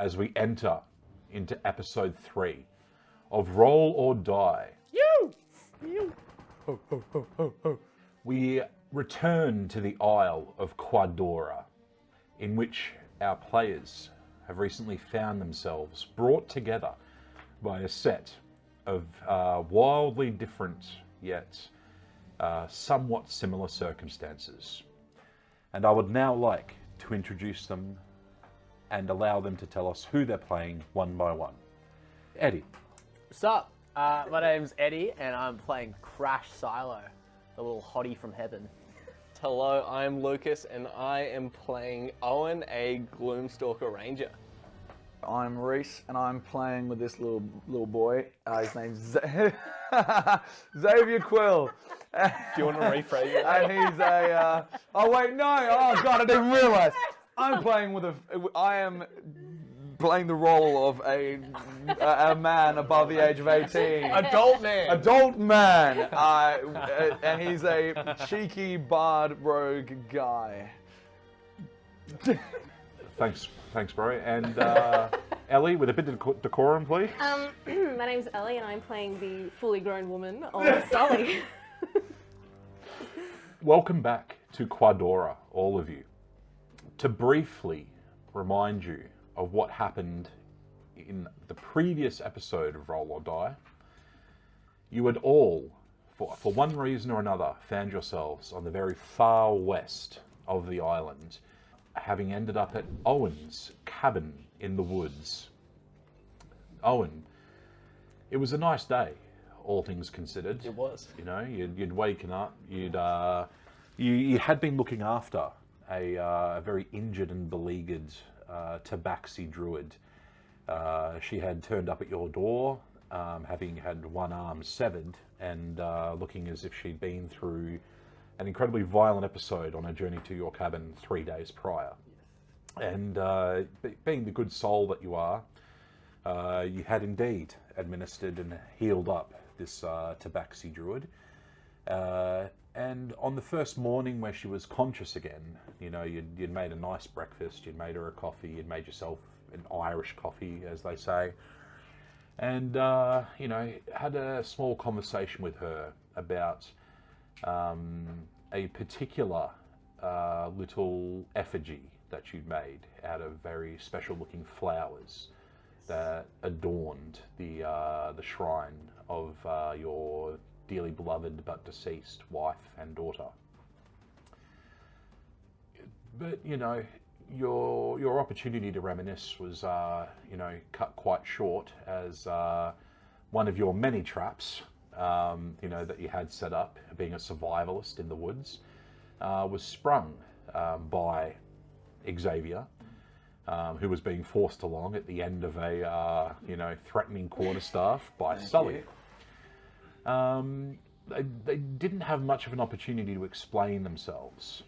as we enter into episode 3 of Roll or Die. We return to the Isle of Quadora, in which our players have recently found themselves brought together by a set of wildly different yet somewhat similar circumstances. And I would now like to introduce them and allow them to tell us who they're playing one by one. Eddie. What's up? My name's Eddie, and I'm playing Crash Silo, the little hottie from heaven. Hello, I'm Lucas, and I am playing Owen, a Gloomstalker Ranger. I'm Reese, and I'm playing with this little boy. His name's Xavier Quill. Do you want to rephrase it? And he's a. Oh wait, no! Oh god, I didn't realise. I am playing the role of a man above the age of 18. Adult man. Adult man. And he's a cheeky bard rogue guy. Thanks, bro. And Ellie, with a bit of decorum, please. My name's Ellie, and I'm playing the fully grown woman of Sully. Welcome back to Quadora, all of you. To briefly remind you of what happened in the previous episode of Roll or Die, you had all, for one reason or another, found yourselves on the very far west of the island, having ended up at Owen's cabin in the woods. Owen, it was a nice day, all things considered. It was. You know, you'd waken up, you had been looking after a very injured and beleaguered Tabaxi Druid. She had turned up at your door, having had one arm severed and looking as if she'd been through an incredibly violent episode on her journey to your cabin 3 days prior. And being the good soul that you are, you had indeed administered and healed up this Tabaxi Druid. And on the first morning where she was conscious again, you know, you'd made a nice breakfast, you'd made her a coffee, you'd made yourself an Irish coffee, as they say. And, you know, had a small conversation with her about a particular little effigy that you'd made out of very special looking flowers that adorned the shrine of your dearly beloved but deceased wife and daughter. But, you know, your opportunity to reminisce was, you know, cut quite short as one of your many traps, you know, that you had set up, being a survivalist in the woods, was sprung by Xavier, who was being forced along at the end of a, you know, threatening quarterstaff by Sully. They didn't have much of an opportunity to explain themselves,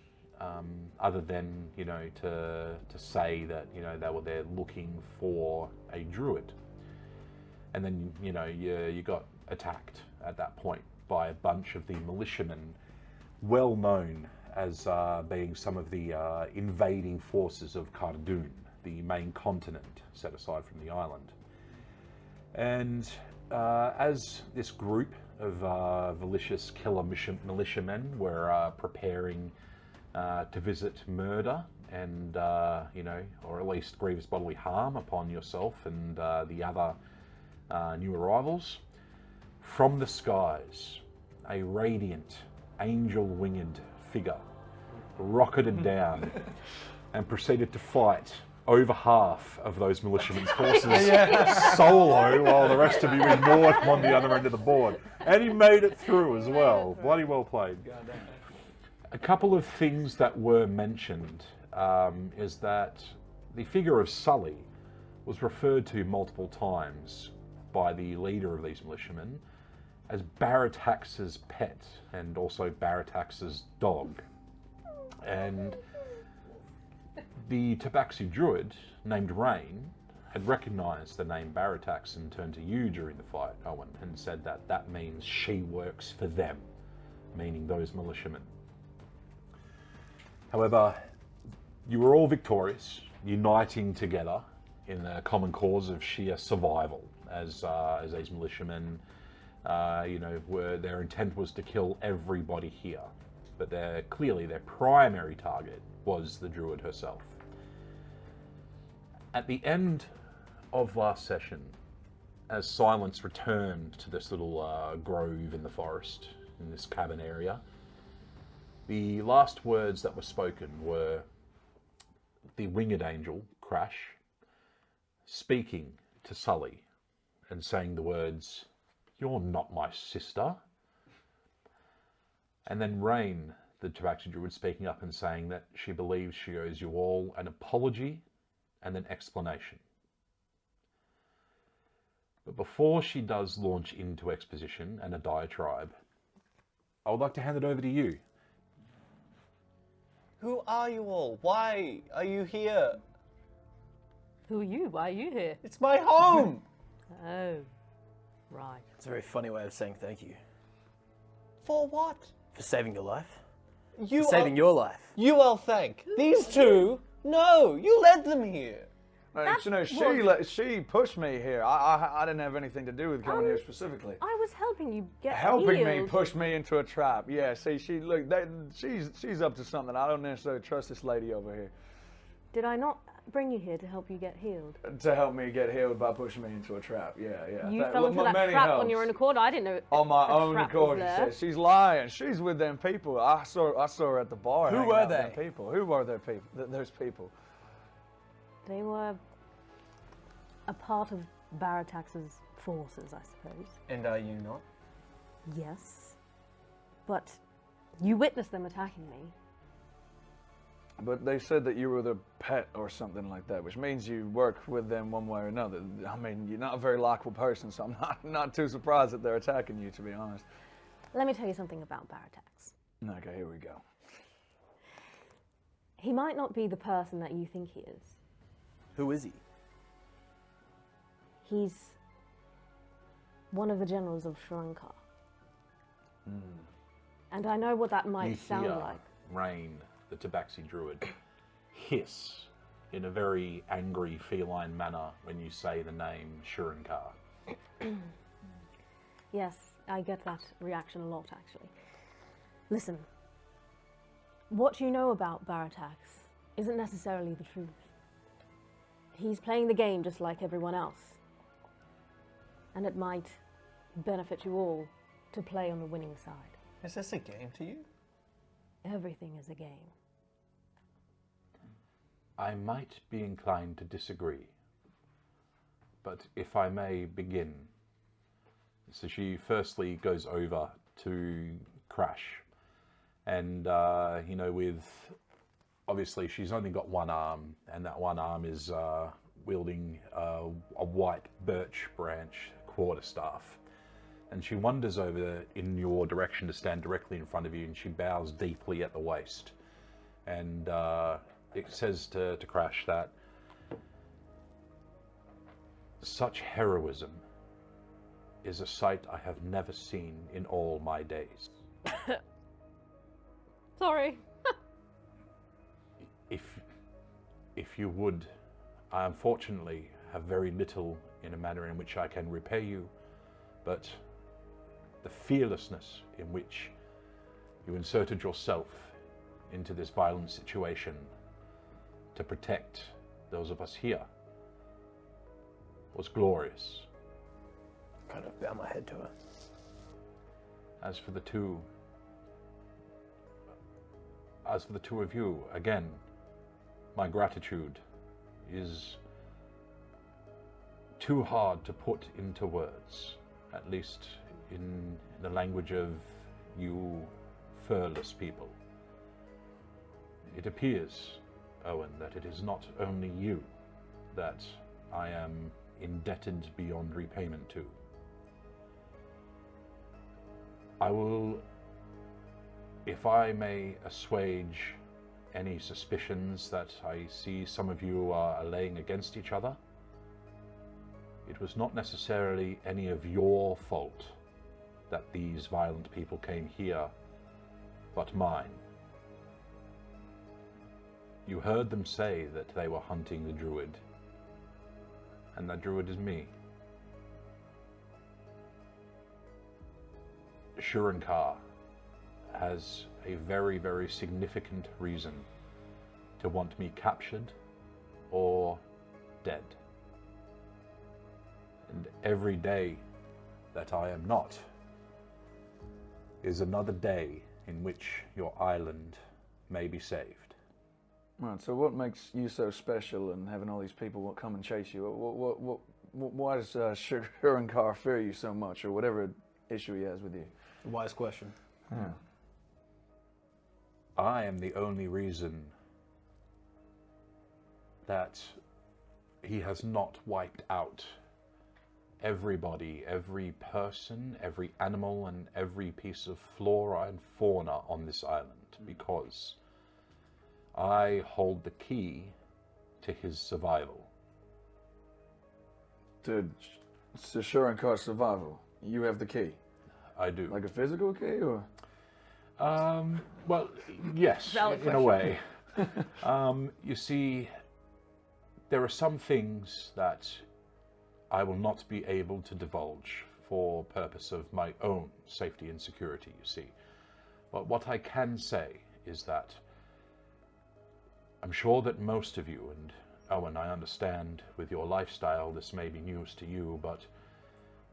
other than, you know, to say that, you know, they were there looking for a druid. And then, you know, you got attacked at that point by a bunch of the militiamen, well known as being some of the invading forces of Cardoon, the main continent set aside from the island. And as this group of malicious killer militiamen were preparing to visit murder and, you know, or at least grievous bodily harm upon yourself and the other new arrivals, from the skies, a radiant, angel-winged figure rocketed down and proceeded to fight over half of those militiamen's forces solo, while the rest of you ignored him on the other end of the board. And he made it through as well. Bloody well played. A couple of things that were mentioned is that the figure of Sully was referred to multiple times by the leader of these militiamen as Baratax's pet and also Baratax's dog. And the Tabaxi Druid, named Rain, had recognised the name Baratax and turned to you during the fight, Owen, and said that that means she works for them, meaning those militiamen. However, you were all victorious, uniting together in a common cause of sheer survival, as these militiamen, their intent was to kill everybody here, but clearly their primary target was the druid herself. At the end of last session, as silence returned to this little grove in the forest, in this cabin area, the last words that were spoken were the winged angel, Crash, speaking to Sully and saying the words, "You're not my sister." And then Rain, the Tabaxi Druid, speaking up and saying that she believes she owes you all an apology and an explanation. But before she does launch into exposition and a diatribe, I would like to hand it over to you. Who are you all? Why are you here? Who are you? Why are you here? It's my home! Oh, right. It's a very funny way of saying thank you. For what? For saving your life. You For saving your life. You will thank. These two? No, you led them here. She pushed me here. I didn't have anything to do with coming here specifically. I was helping you get Helping me healed. push me into a trap. Yeah, see, she's up to something. I don't necessarily trust this lady over here. Did I not bring you here to help you get healed? To help me get healed by pushing me into a trap. Yeah. You fell into that many trap helps. on your own accord. I didn't know. On my a own trap accord, was she there. says. She's lying. She's with them people. I saw her at the bar. Who hanging were out with they? them people. Who were their people? Those people. They were a part of Baratax's forces, I suppose. And are you not? Yes. But you witnessed them attacking me. But they said that you were the pet or something like that, which means you work with them one way or another. I mean, you're not a very likable person, so I'm not too surprised that they're attacking you, to be honest. Let me tell you something about Baratax. Okay, here we go. He might not be the person that you think he is. Who is he? He's one of the generals of Shurunkar. And I know what that might You sound hear like. Rain, the Tabaxi Druid, hiss in a very angry feline manner when you say the name Shurunkar. Yes, I get that reaction a lot, actually. Listen, what you know about Baratax isn't necessarily the truth. He's playing the game just like everyone else. And it might benefit you all to play on the winning side. Is this a game to you? Everything is a game. I might be inclined to disagree, but if I may begin. So she firstly goes over to Crash, and with obviously she's only got one arm, and that one arm is wielding a white birch branch quarterstaff, and she wanders over in your direction to stand directly in front of you, and she bows deeply at the waist, and it says to Crash that such heroism is a sight I have never seen in all my days. Sorry. If you would, I unfortunately have very little in a manner in which I can repay you, but the fearlessness in which you inserted yourself into this violent situation to protect those of us here was glorious. Kind of bow my head to her. As for the two of you, again, my gratitude is too hard to put into words, at least in the language of you furless people. It appears, Owen, that it is not only you that I am indebted beyond repayment to. I will, if I may assuage any suspicions that I see some of you are laying against each other, it was not necessarily any of your fault that these violent people came here, but mine. You heard them say that they were hunting the druid. and that druid is me. Shurunkar has a very, very significant reason to want me captured or dead. And every day that I am not is another day in which your island may be saved. Right, so what makes you so special and having all these people come and chase you? Why does Shurunkar fear you so much, or whatever issue he has with you? Wise question. Yeah. I am the only reason that he has not wiped out everybody, every person, every animal, and every piece of flora and fauna on this island, because I hold the key to his survival. To Shurankar's survival, you have the key? I do. Like a physical key, or? Well, yes, Valid in a way. You see, there are some things that I will not be able to divulge for purpose of my own safety and security, you see. But what I can say is that I'm sure that most of you, and Owen, I understand with your lifestyle this may be news to you, but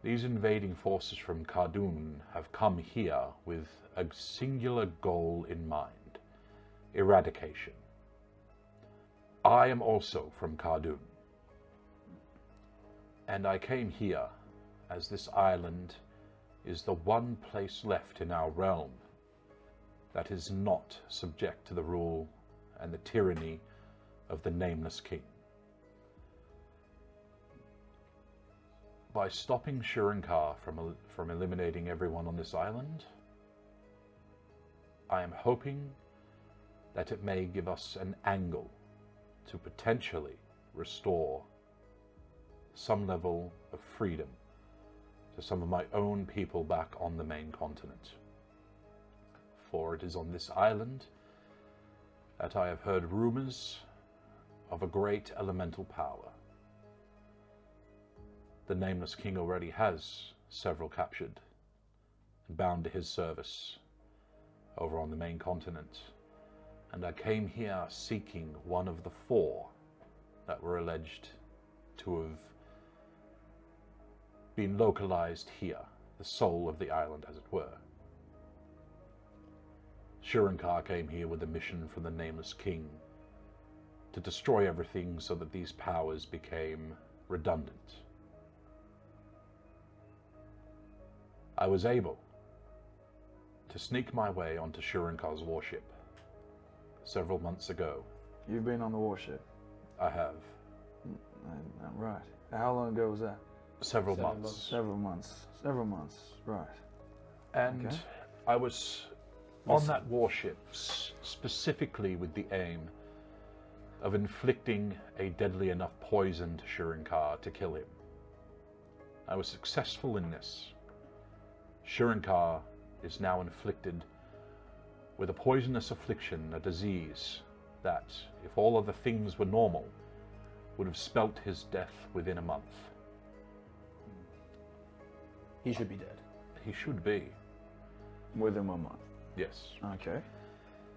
these invading forces from Khadun have come here with a singular goal in mind: eradication. I am also from Khadun, and I came here as this island is the one place left in our realm that is not subject to the rule and the tyranny of the Nameless King. By stopping Shurunkar from eliminating everyone on this island, I am hoping that it may give us an angle to potentially restore some level of freedom to some of my own people back on the main continent. For it is on this island that I have heard rumors of a great elemental power. The Nameless King already has several captured and bound to his service over on the main continent, and I came here seeking one of the 4 that were alleged to have been localized here, the soul of the island, as it were. Shurunkar came here with a mission from the Nameless King to destroy everything so that these powers became redundant. I was able to sneak my way onto Shurunkar's warship several months ago. You've been on the warship? I have. Right. How long ago was that? Several months. Several months, right. And Okay. I was on that warship specifically with the aim of inflicting a deadly enough poison to Shurunkar to kill him. I was successful in this. Shurunkar is now inflicted with a poisonous affliction, a disease that, if all other things were normal, would have spelt his death within a month. He should be dead. He should be, Within 1 month. yes. Okay.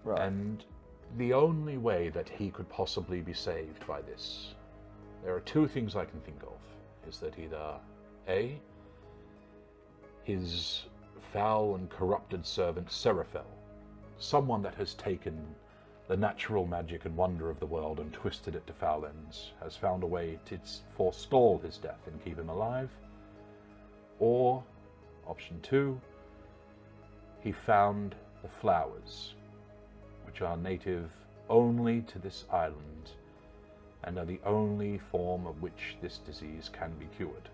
Right. And the only way that he could possibly be saved by this, there are 2 things I can think of, is that either A, his foul and corrupted servant Seraphel, someone that has taken the natural magic and wonder of the world and twisted it to foul ends, has found a way to forestall his death and keep him alive. Or, option 2, he found the flowers, which are native only to this island and are the only form of which this disease can be cured.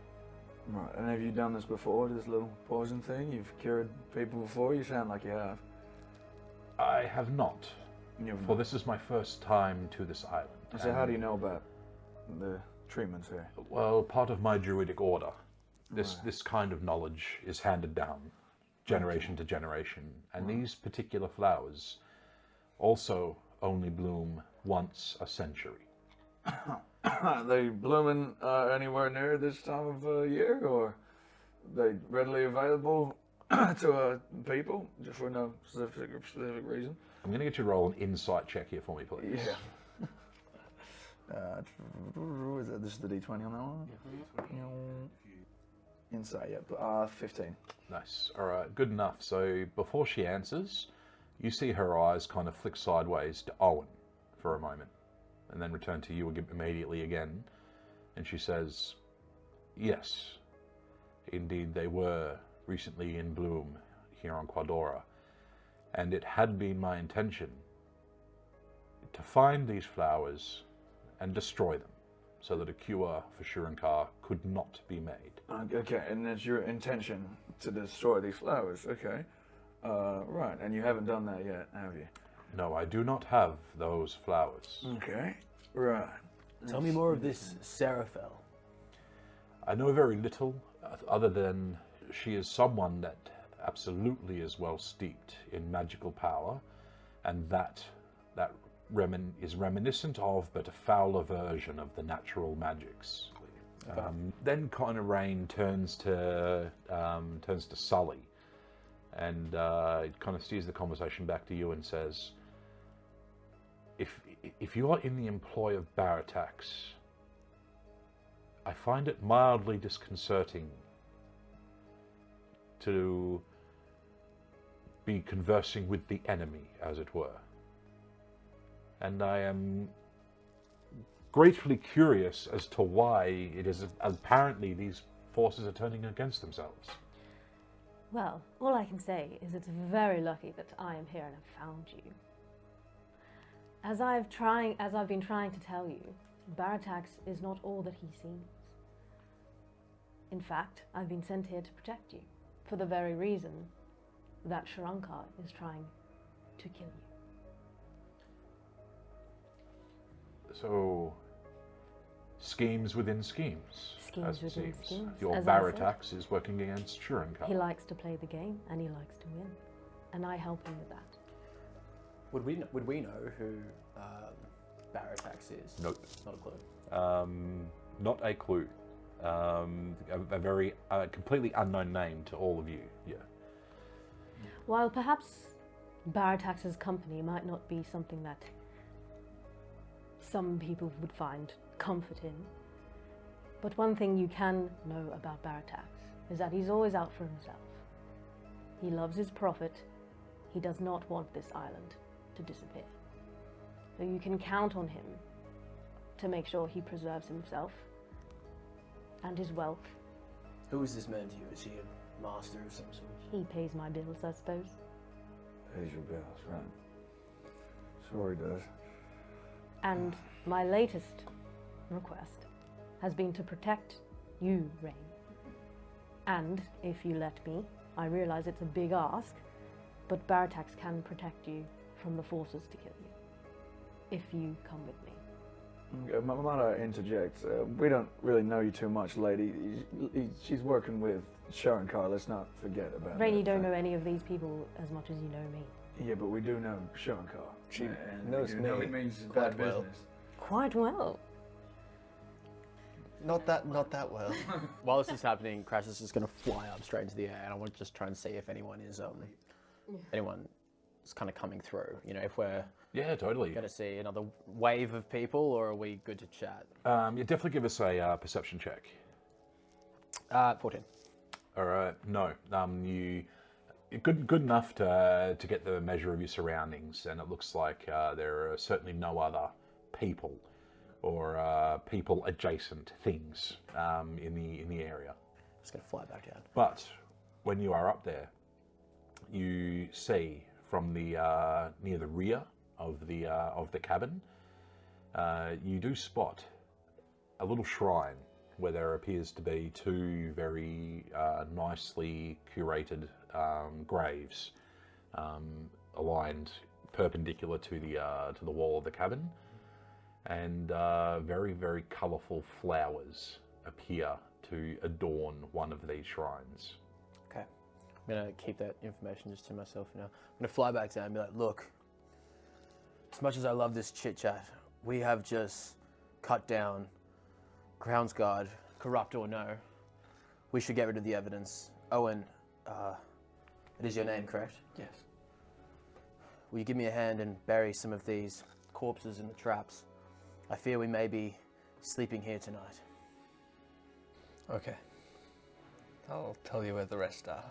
Right. And have you done this before, this little poison thing? You've cured people before? You sound like you have. I have not, You've for this is my first time to this island. So how do you know about the treatments here? Well, part of my druidic order, this kind of knowledge is handed down generation to generation, and these particular flowers also only bloom once a century. Are they blooming anywhere near this time of year, or they readily available to people just for no specific reason? I'm going to get you to roll an insight check here for me, please. Yeah. Is that this is the D20 on that one? Insight, yeah. 15. Nice. All right, good enough. So before she answers, you see her eyes kind of flick sideways to Owen for a moment, and then return to you immediately again. And she says, yes, indeed they were recently in bloom here on Quadora. And it had been my intention to find these flowers and destroy them, so that a cure for Shurunkar could not be made. Okay, and that's your intention to destroy these flowers. Okay. Right, and you haven't done that yet, have you? No, I do not have those flowers. Okay. Right. Tell me more of this Seraphel. I know very little, other than she is someone that absolutely is well steeped in magical power, and that is reminiscent of, but a fouler version of the natural magics. Then kind of Rain turns to Sully, and it kind of steers the conversation back to you and says, if you are in the employ of Baratax, I find it mildly disconcerting to be conversing with the enemy, as it were. And I am gratefully curious as to why it is apparently these forces are turning against themselves. Well, all I can say is it's very lucky that I am here and have found you. As I've been trying to tell you, Baratax is not all that he seems. In fact, I've been sent here to protect you, for the very reason that Shurunkar is trying to kill you. So, schemes within schemes, Schemes as it within seems. schemes, Your as I said. Baratax is working against Shurunkar. He likes to play the game, and he likes to win. And I help him with that. Would we know who Baratax is? Nope. Not a clue. Not a clue. A very completely unknown name to all of you. Yeah. While perhaps Baratax's company might not be something that some people would find comfort in, but one thing you can know about Baratax is that he's always out for himself. He loves his profit. He does not want this island to disappear. So you can count on him to make sure he preserves himself and his wealth. Who is this man to you? Is he a master of some sort? He pays my bills, I suppose. Pays your bills, right? Sure he does. And my latest request has been to protect you, Rain. And if you let me, I realize it's a big ask, but Baratax can protect you from the forces to kill you, if you come with me. Might I interject? We don't really know you too much, lady. She's working with Shurunkar. Let's not forget about Rain, that you don't fact. know any of these people as much as you know me. Yeah, but we do know Shurunkar. She and knows we know me it means quite bad well. business. Quite well. Not that well. While this is happening, Crash is just going to fly up straight into the air, and I want to just try and see if anyone's kind of coming through. You know, if we're Yeah, totally. going to see another wave of people, or are we good to chat? You definitely give us a perception check. 14. All right. No. You're good enough to get the measure of your surroundings, and it looks like there are certainly no other people or people adjacent things in the area. Just going to fly back down. But when you are up there, you see from the near the rear of the cabin, you do spot a little shrine where there appears to be two very nicely curated graves aligned perpendicular to the wall of the cabin, and very, very colourful flowers appear to adorn one of these shrines. Okay. I'm going to keep that information just to myself now. I'm going to fly back down and be like, look, as much as I love this chit-chat, we have just cut down, grounds guard, corrupt or no. We should get rid of the evidence. Owen, it is your name, correct? Yes. Will you give me a hand and bury some of these corpses in the traps? I fear we may be sleeping here tonight. Okay. I'll tell you where the rest are.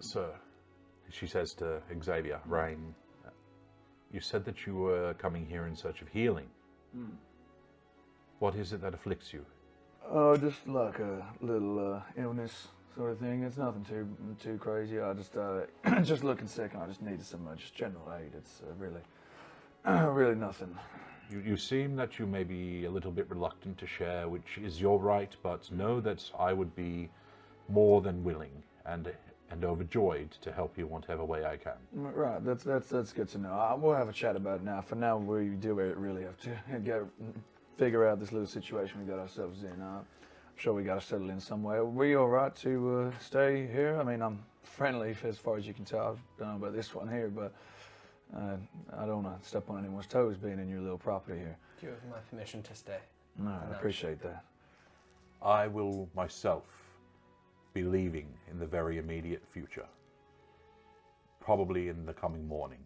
Sir, she says to Xavier, Rain, you said that you were coming here in search of healing. What is it that afflicts you? Oh, just like a little illness sort of thing. It's nothing too crazy. I just just looking sick. And I just needed some just general aid. It's really nothing. You seem that you may be a little bit reluctant to share, which is your right, but know that I would be more than willing and overjoyed to help you whatever way I can. Right, that's good to know. We'll have a chat about it now. For now, we do really have to figure out this little situation we got ourselves in. I'm sure we got to settle in somewhere. Were you all right to stay here? I mean, I'm friendly as far as you can tell. I don't know about this one here, but I don't want to step on anyone's toes being in your little property here. Do you have my permission to stay? No, I appreciate that. I will myself be leaving in the very immediate future. Probably in the coming morning.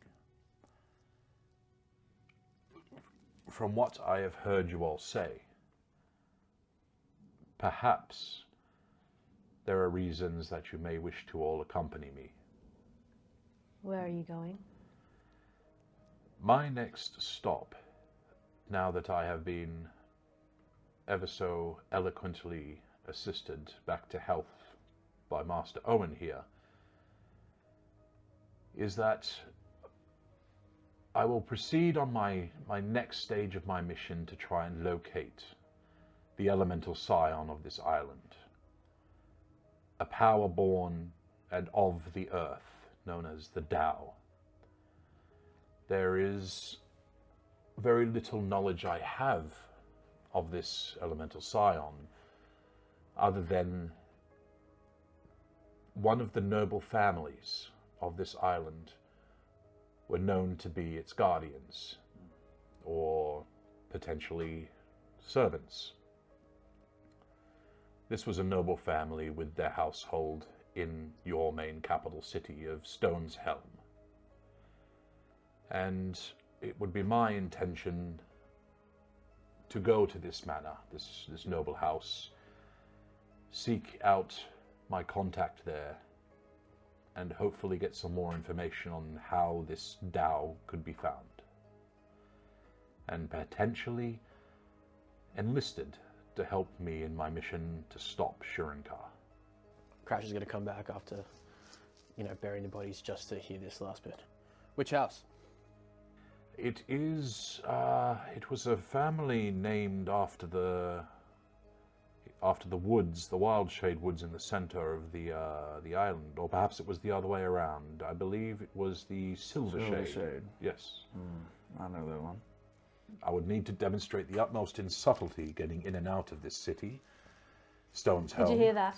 From what I have heard you all say, perhaps there are reasons that you may wish to all accompany me. Where are you going? My next stop, now that I have been ever so eloquently assisted back to health by Master Owen here, is that I will proceed on my next stage of my mission to try and locate the elemental scion of this island. A power born and of the earth, known as the Tao. There is very little knowledge I have of this elemental scion, other than one of the noble families of this island were known to be its guardians, or potentially servants. This was a noble family with their household in your main capital city of Stoneshelm. And it would be my intention to go to this manor, this noble house, seek out my contact there, and hopefully get some more information on how this Tao could be found. And potentially enlisted to help me in my mission to stop Shurunkar. Crash is going to come back after, burying the bodies just to hear this last bit. Which house? It is, it was a family named after the woods, the Wildshade woods in the center of the island, or perhaps it was the other way around. I believe it was the Silvershade. Yes. I know that one. I would need to demonstrate the utmost in subtlety getting in and out of this city. Stoneshelm. Did you hear that?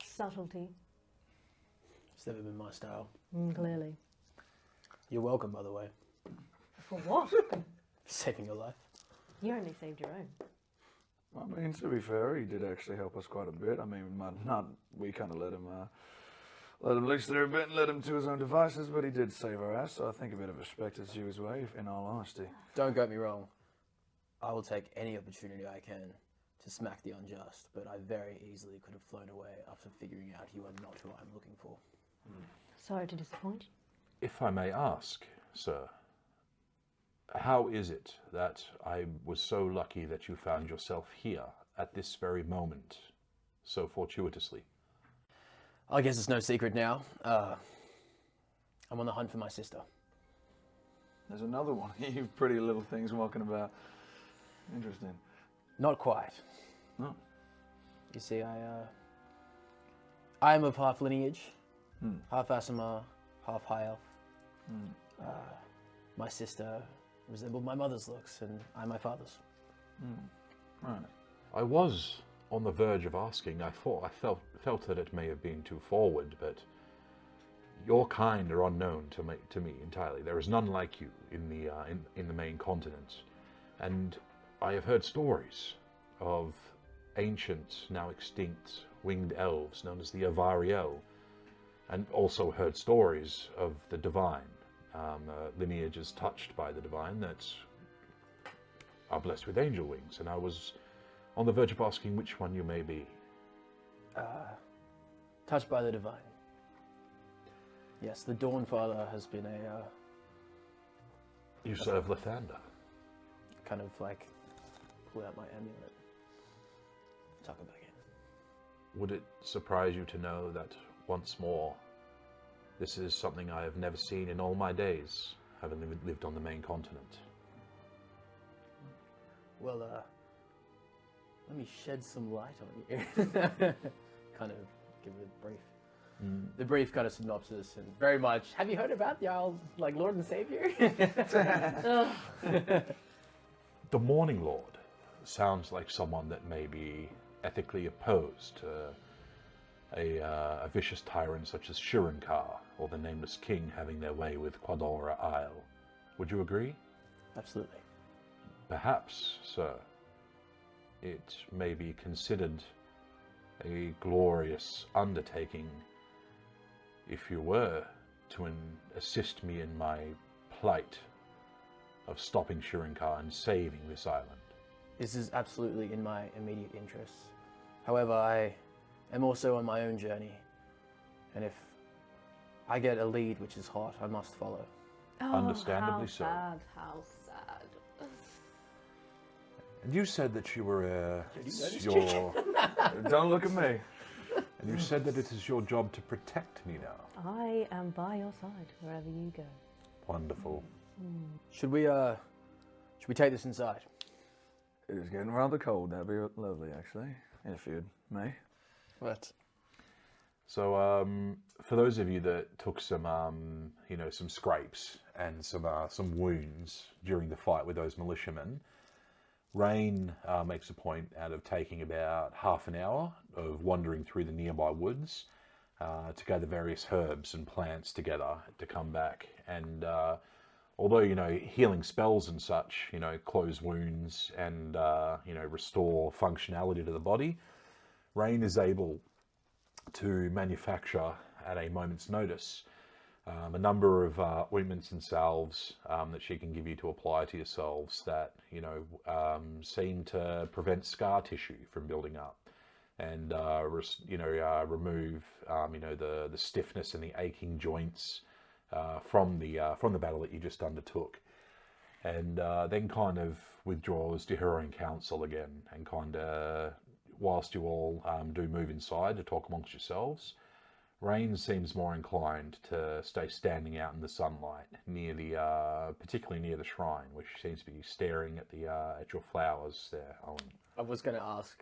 Subtlety. It's never been my style. Clearly. You're welcome, by the way. For what? Saving your life. You only saved your own. I mean, to be fair, he did actually help us quite a bit. I mean, we kind of let him loose there a bit and let him to his own devices, but he did save our ass, so I think a bit of respect is due his way, in all honesty. Don't get me wrong. I will take any opportunity I can to smack the unjust, but I very easily could have flown away after figuring out you are not who I'm looking for. Sorry to disappoint you. If I may ask, sir, how is it that I was so lucky that you found yourself here at this very moment, so fortuitously? I guess it's no secret now. I'm on the hunt for my sister. There's another one. You pretty little things walking about. Interesting. Not quite. No. You see, I am of half lineage, half Asimar, half High Elf. My sister resembled my mother's looks, and I my father's. Right. I was on the verge of asking. I felt that it may have been too forward, but your kind are unknown to me entirely. There is none like you in the main continent, and I have heard stories of ancient, now extinct, winged elves known as the Avariel, and also heard stories of the divine, lineages touched by the divine that are blessed with angel wings, and I was on the verge of asking which one you may be. Touched by the divine. Yes, the Dawnfather has been a You serve Lathander. kind of like pull out my amulet, tuck it back in. Would it surprise you to know that once more, this is something I have never seen in all my days, having lived on the main continent? Well, let me shed some light on you. Kind of give it a brief. The brief kind of synopsis, and very much, have you heard about the old, like, Lord and Savior? The Morning Lord sounds like someone that may be ethically opposed to a vicious tyrant such as Shurunkar, or the Nameless King having their way with Quadora Isle. Would you agree? Absolutely. Perhaps, sir, it may be considered a glorious undertaking if you were to assist me in my plight of stopping Shurunkar and saving this island. This is absolutely in my immediate interests. However, I am also on my own journey, and if I get a lead which is hot, I must follow. Oh, Understandably how so. Sad, how sad. And you said that you were Don't look at me. and you said that it is your job to protect me now. I am by your side wherever you go. Wonderful. Should we take this inside? It is getting rather cold. That'd be lovely, actually, if you'd may. What? So, for those of you that took some, some scrapes and some wounds during the fight with those militiamen, Rain makes a point out of taking about half an hour of wandering through the nearby woods to gather various herbs and plants together to come back. And although, healing spells and such, close wounds and, restore functionality to the body, Rain is able to manufacture at a moment's notice a number of ointments and salves that she can give you to apply to yourselves that seem to prevent scar tissue from building up and remove the stiffness and the aching joints from the battle that you just undertook, and then kind of withdraws to her own counsel again, and kind of whilst you all do move inside to talk amongst yourselves, Rain seems more inclined to stay standing out in the sunlight near particularly near the shrine, where she seems to be staring at your flowers there, Owen. I was going to ask,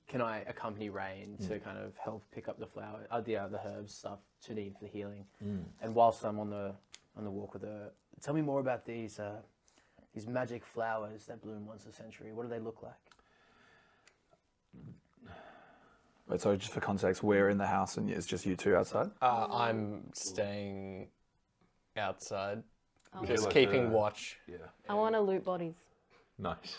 can I accompany Rain to kind of help pick up the the herbs stuff to need for healing? And whilst I'm on the walk with her, tell me more about these magic flowers that bloom once a century. What do they look like? Wait, so just for context, we're in the house and it's just you two outside? I'm staying outside, Would just you like keeping to- watch. Yeah. I want to loot bodies. Nice.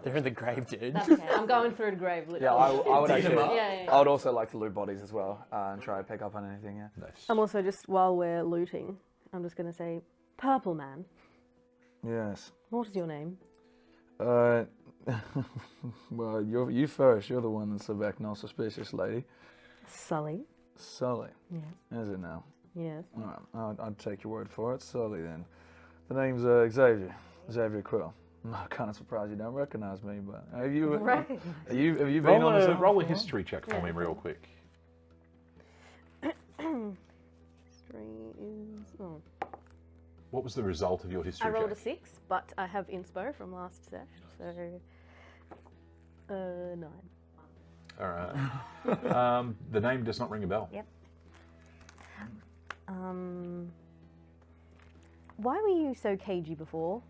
They're in the grave, dude. That's okay. I'm going through the grave. Yeah, I would Dig 'em actually. up. Yeah. I would also like to loot bodies as well and try to pick up on anything. Yeah. Nice. I'm also just, while we're looting, I'm just going to say, Purple Man, Yes. what is your name? Well, you first. You're the one that's a no suspicious lady. Sully. Sully. Yes. Is it now? Yes. All right, I'd take your word for it. Sully, then. The name's Xavier Quill. I'm kind of surprised you don't recognize me, but have you Recognize. have you been on this? Roll a history check for Yeah, me real cool. quick. History is... Oh. What was the result of your history I rolled check? a 6, but I have inspo from last set, so... 9. All right. The name does not ring a bell. Yep. Why were you so cagey before?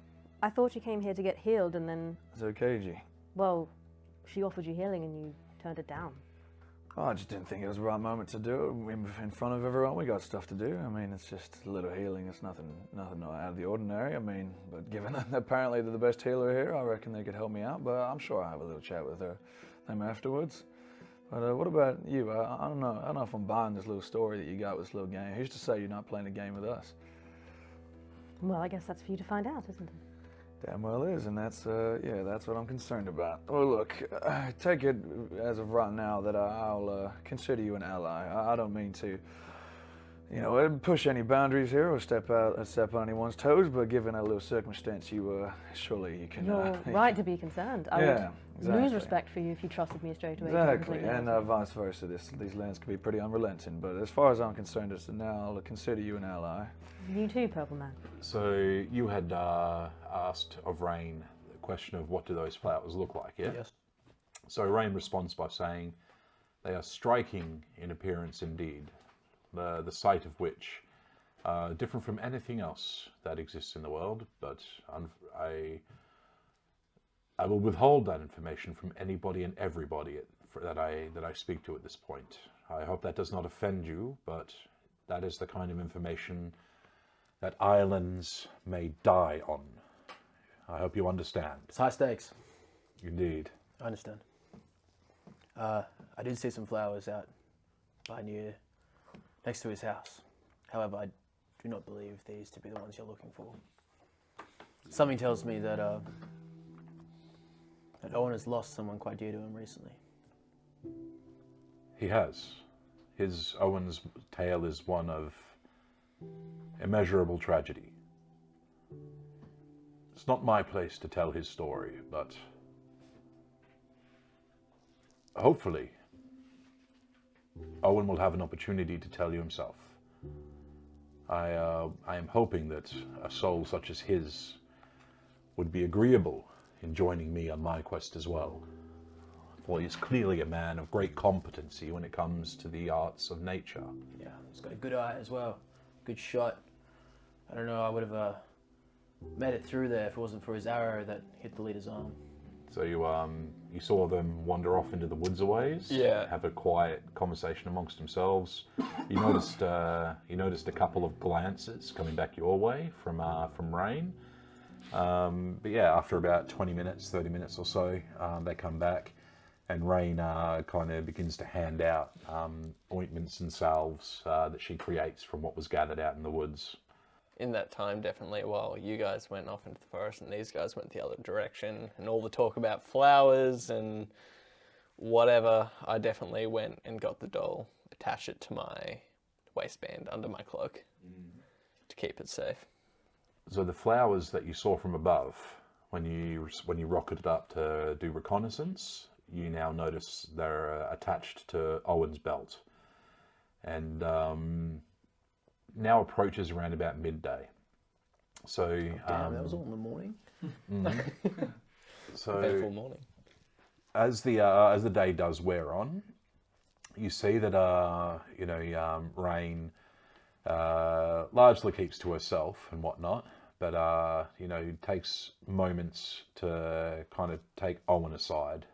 I thought you came here to get healed and then, So cagey. well, she offered you healing and you turned it down. Oh, I just didn't think it was the right moment to do it in front of everyone. We got stuff to do. I mean, it's just a little healing. It's nothing out of the ordinary. I mean, but given that apparently they're the best healer here, I reckon they could help me out. But I'm sure I'll have a little chat with them afterwards. But what about you? I don't know. I don't know if I'm buying this little story that you got with this little game. Who's to say you're not playing a game with us? Well, I guess that's for you to find out, isn't it? Damn well is, and that's what I'm concerned about. Well, look, I take it as of right now that I'll consider you an ally. I don't mean to, push any boundaries here or step on anyone's toes, but given a little circumstance, surely you can. You're right to be concerned. I would lose respect for you if you trusted me straight away. Exactly, and vice versa. These lands can be pretty unrelenting, but as far as I'm concerned, as of now, I'll consider you an ally. You too, Purple Man. So you had asked of Rain the question of what do those flowers look like, yeah? Yes. So Rain responds by saying, they are striking in appearance indeed, the sight of which different from anything else that exists in the world, but I will withhold that information from anybody and everybody that I speak to at this point. I hope that does not offend you, but that is the kind of information that islands may die on. I hope you understand. It's high stakes. Indeed. I understand. I did see some flowers out next to his house. However, I do not believe these to be the ones you're looking for. Something tells me that Owen has lost someone quite dear to him recently. He has. Owen's tale is one of immeasurable tragedy. It's not my place to tell his story, but hopefully Owen will have an opportunity to tell you himself. I am hoping that a soul such as his would be agreeable in joining me on my quest as well. For he is clearly a man of great competency when it comes to the arts of nature. Yeah, he's got a good eye as well. Good shot. I don't know, I would have made it through there if it wasn't for his arrow that hit the leader's arm. So you saw them wander off into the woods a ways. Yeah. Have a quiet conversation amongst themselves. You noticed a couple of glances coming back your way from Rain. But yeah, after about 20 minutes, 30 minutes or so, they come back, and Rain kind of begins to hand out ointments and salves that she creates from what was gathered out in the woods. In that time, definitely, while you guys went off into the forest and these guys went the other direction, and all the talk about flowers and whatever, I definitely went and got the doll, attached it to my waistband under my cloak to keep it safe. So the flowers that you saw from above, when you rocketed up to do reconnaissance, you now notice they're attached to Owen's belt, and now approaches around about midday. So Damn, that was all in the morning. So Eventful morning. as the day does wear on, you see that Rain largely keeps to herself and whatnot, but takes moments to kind of take Owen aside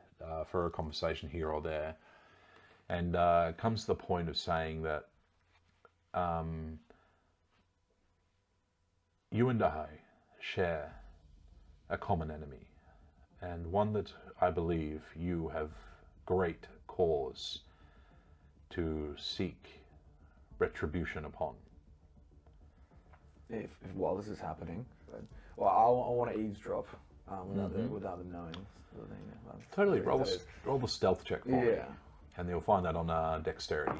for a conversation here or there, and comes to the point of saying that you and I share a common enemy, and one that I believe you have great cause to seek retribution upon. If while this is happening, I want to eavesdrop without them knowing. Totally, roll the stealth check for me, Yeah. and you'll find that on dexterity.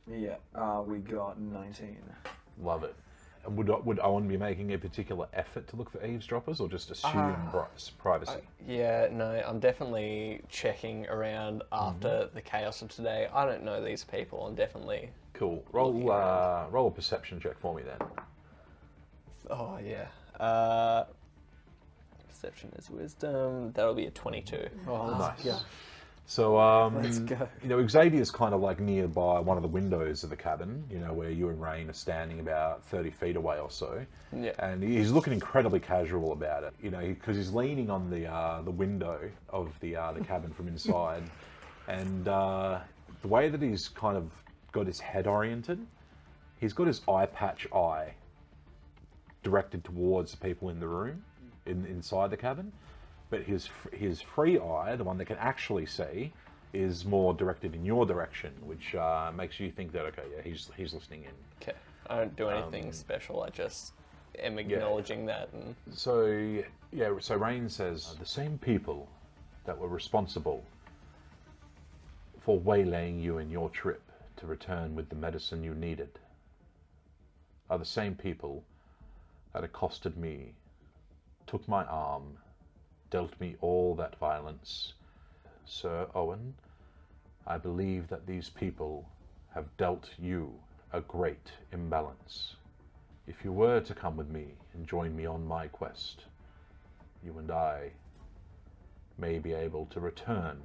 Yeah, we got 19. Love it. And would Owen be making a particular effort to look for eavesdroppers, or just assume privacy? Yeah, no, I'm definitely checking around after the chaos of today. I don't know these people. I'm definitely... Cool. Roll a perception check for me then. Oh, yeah. Perception is wisdom. That'll be a 22. Oh, Nice. Yeah. So, Let's go. Xavier's kind of like nearby one of the windows of the cabin, where you and Rain are standing about 30 feet away or so. Yeah. And he's looking incredibly casual about it, because he's leaning on the window of the cabin from inside. And the way that he's kind of got his head oriented, he's got his eye patch eye directed towards the people in the room, inside the cabin, but his free eye, the one that can actually see, is more directed in your direction, which makes you think that, okay, yeah, he's listening in. Okay. I don't do anything special. I just am acknowledging that. And So Rain says, the same people that were responsible for waylaying you in your trip to return with the medicine you needed are the same people that accosted me, took my arm, dealt me all that violence. Sir Owen, I believe that these people have dealt you a great imbalance. If you were to come with me and join me on my quest, you and I may be able to return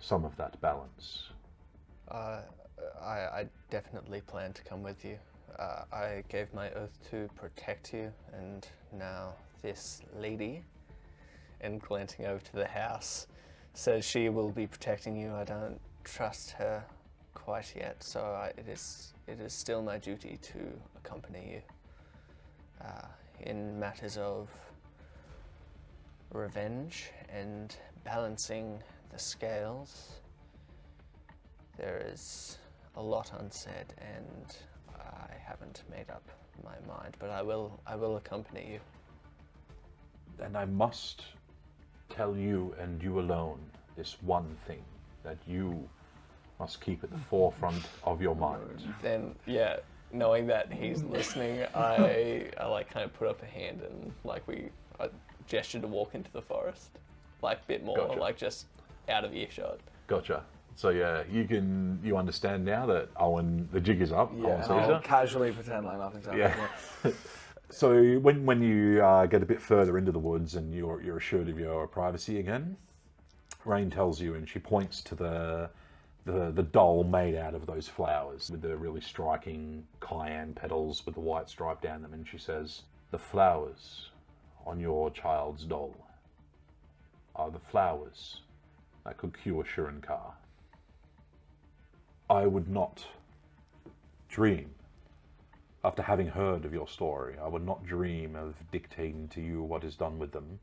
some of that balance. I definitely plan to come with you. I gave my oath to protect you, and now this lady, and glancing over to the house, says she will be protecting you. I don't trust her quite yet, so it is still my duty to accompany you. In matters of revenge and balancing the scales, there is a lot unsaid, and I haven't made up my mind, but I will accompany you. And I must tell you and you alone this one thing that you must keep at the forefront of your mind. Then, yeah, knowing that he's listening, I like kind of put up a hand and I gesture to walk into the forest, like a bit more, Gotcha. like just out of earshot. Gotcha. So yeah, you understand now that Owen, the jig is up. Yeah, Owen and sees I'll her. casually pretend like nothing's happening. Yeah. So when you get a bit further into the woods and you're assured of your privacy again, Rain tells you, and she points to the doll made out of those flowers with the really striking cayenne petals with the white stripe down them, and she says, the flowers on your child's doll are the flowers that could cure Shurunkar. I would not dream, after having heard of your story, I would not dream of dictating to you what is done with them.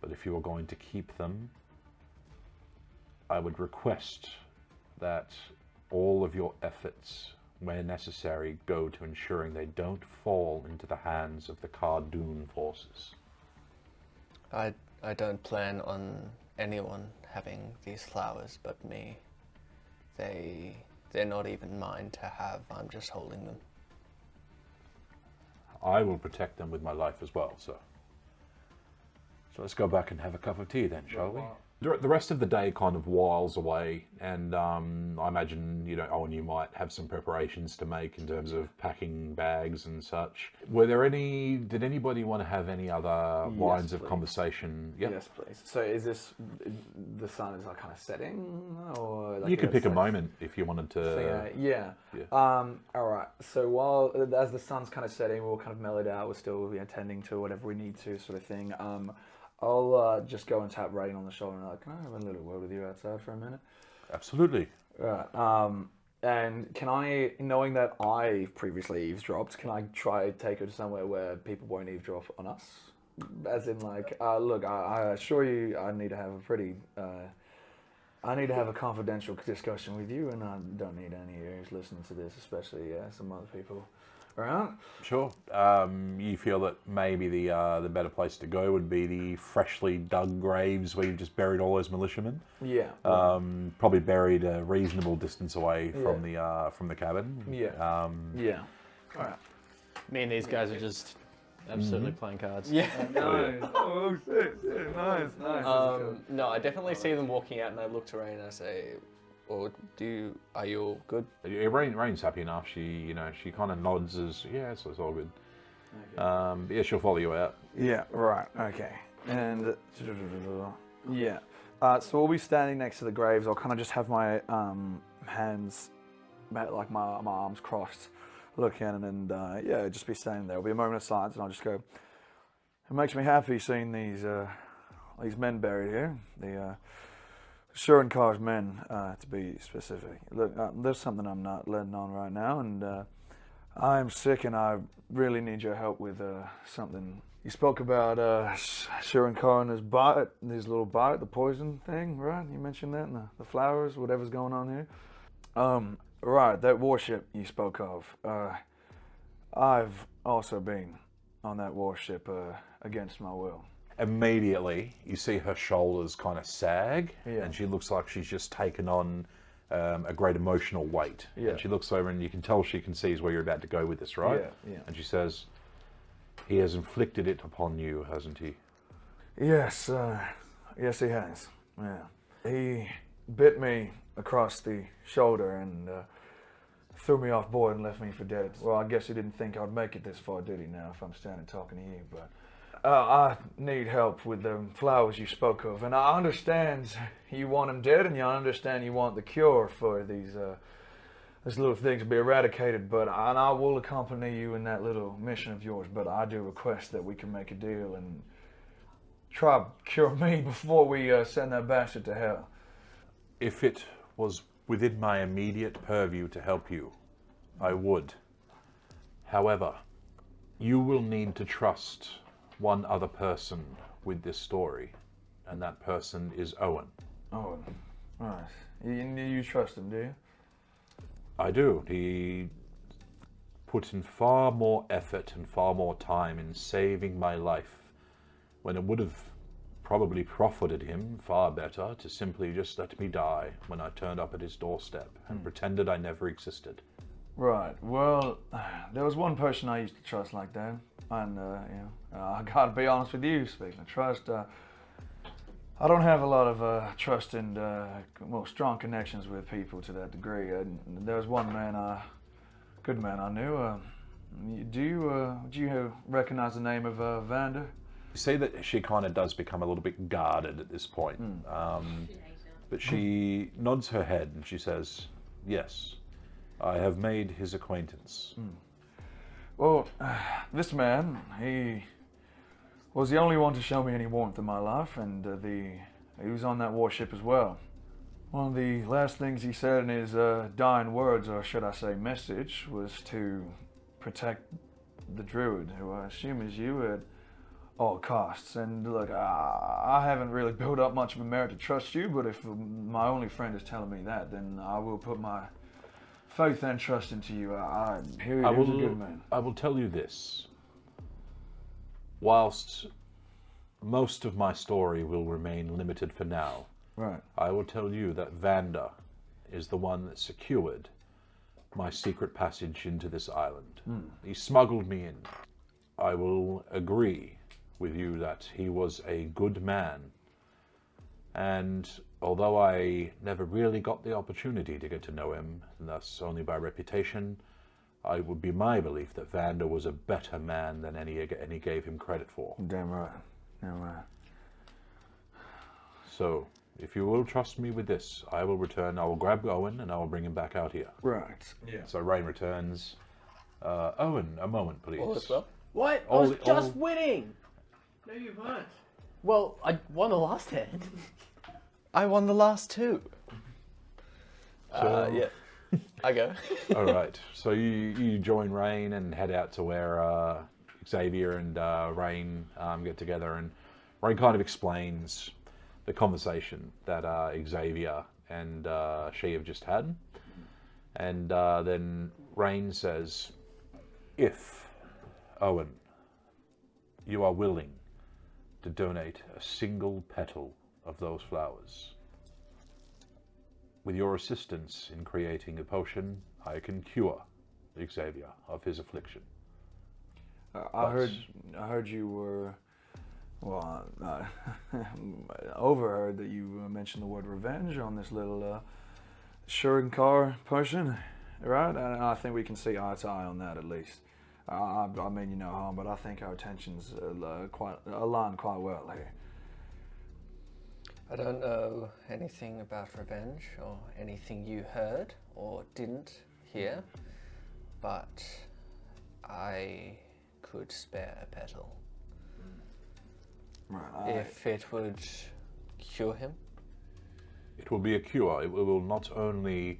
But if you are going to keep them, I would request that all of your efforts, where necessary, go to ensuring they don't fall into the hands of the Cardoon forces. I don't plan on anyone having these flowers but me. They're not even mine to have. I'm just holding them. I will protect them with my life as well, so let's go back and have a cup of tea then, shall we? The rest of the day kind of whiles away, and I imagine, Owen, you might have some preparations to make in terms of packing bags and such. Did anybody want to have any other lines of please. conversation? Yep. Yes, please. So is this, the sun is like kind of setting? Or like You could pick a moment if you wanted to. Yeah. All right. So as the sun's kind of setting, we'll kind of mellow out. We're still tending to whatever we need to, sort of thing. I'll just go and tap Rain on the shoulder and can I have a little word with you outside for a minute? Absolutely. Right. And can I, knowing that I previously eavesdropped, can I try take her to somewhere where people won't eavesdrop on us? As in, like, look, I assure you, I need to have a confidential discussion with you, and I don't need any ears listening to this, especially some other people. All right? Sure. You feel that maybe the better place to go would be the freshly dug graves where you've just buried all those militiamen. Yeah. Probably buried a reasonable distance away from the cabin. Yeah. Yeah. All right. Me and these guys are just absolutely playing cards. Yeah. Nice. Oh, shit. Nice. No, I definitely see them walking out, and I look to Rain and I say, are you all good? Yeah, Rain's happy enough. She kind of nods as so it's all good. Okay. Yeah, she'll follow you out. Yeah, right, okay. And, yeah. So we'll be standing next to the graves. I'll kind of just have my hands, like my arms crossed, looking, and just be standing there. It'll be a moment of silence, and I'll just go, it makes me happy seeing these men buried here. Shurenkar's men, to be specific. Look, there's something I'm not letting on right now, and I'm sick, and I really need your help with something. You spoke about Shurenkar and his little bite, the poison thing, right? You mentioned that, and the flowers, whatever's going on here. Right, that warship you spoke of. I've also been on that warship against my will. Immediately, you see her shoulders kind of sag, Yeah. and she looks like she's just taken on a great emotional weight. Yeah. And she looks over, and you can tell she can see where you're about to go with this, right? Yeah. And she says, "He has inflicted it upon you, hasn't he?" Yes, yes he has. Yeah. He bit me across the shoulder and threw me off board and left me for dead. Well, I guess he didn't think I'd make it this far, did he, now, if I'm standing talking to you, but... I need help with the flowers you spoke of, and I understand you want them dead, and I understand you want the cure for these little things to be eradicated, but I will accompany you in that little mission of yours, but I do request that we can make a deal and try to cure me before we send that bastard to hell. If it was within my immediate purview to help you, I would. However, you will need to trust one other person with this story, and that person is Owen. Owen, right. You trust him, do you? I do. He put in far more effort and far more time in saving my life, when it would have probably profited him far better to simply just let me die when I turned up at his doorstep and pretended I never existed. Right. Well, there was one person I used to trust like that, and I gotta be honest with you. Speaking of trust, I don't have a lot of trust and strong connections with people to that degree. There was one man, good man I knew. Do you recognize the name of Vander? You see that she kind of does become a little bit guarded at this point, but she nods her head and she says, "Yes, I have made his acquaintance." Well, this man, he was the only one to show me any warmth in my life, and he was on that warship as well. One of the last things he said in his dying words, or should I say message, was to protect the druid, who I assume is you, at all costs. And look, I haven't really built up much of a merit to trust you, but if my only friend is telling me that, then I will put my faith and trust into you. He was a good man. I will tell you this. Whilst most of my story will remain limited for now, Right. I will tell you that Vander is the one that secured my secret passage into this island. He smuggled me in. I will agree with you that he was a good man, and although I never really got the opportunity to get to know him, and thus only by reputation, it would be my belief that Vander was a better man than any gave him credit for. Damn right. Damn right. So, if you will trust me with this, I will return. I will grab Owen and I will bring him back out here. Right. Yeah. So Rain returns. Owen, a moment, please. All is well. What? I All was the- just all- winning. No, you weren't. Well, I won the last hand. I won the last two. So- Yeah. I go. All right. So you join Rain and head out to where Xavier and Rain get together, and Rain kind of explains the conversation that Xavier and she have just had, and then Rain says, "If Owen, you are willing to donate a single petal of those flowers, with your assistance in creating a potion, I can cure Xavier of his affliction." I heard you were, well, overheard that you mentioned the word revenge on this little Shurunkar potion, right? And I think we can see eye to eye on that at least. I mean you no harm, but I think our intentions align quite well here. I don't know anything about revenge or anything you heard or didn't hear, but I could spare a petal. Right. If it would cure him. It will be a cure. It will not only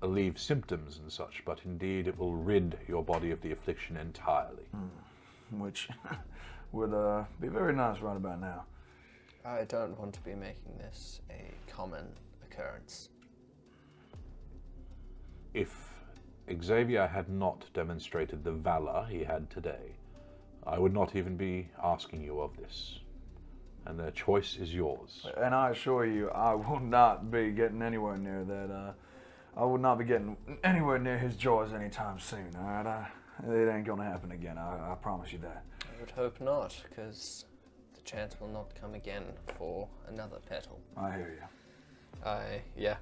alleviate symptoms and such, but indeed it will rid your body of the affliction entirely. Which would be very nice right about now. I don't want to be making this a common occurrence. If Xavier had not demonstrated the valor he had today, I would not even be asking you of this. And the choice is yours. And I assure you, I will not be getting anywhere near that. I will not be getting anywhere near his jaws anytime soon. All right, it ain't gonna happen again. I promise you that. I would hope not, because the chance will not come again for another petal. I hear you.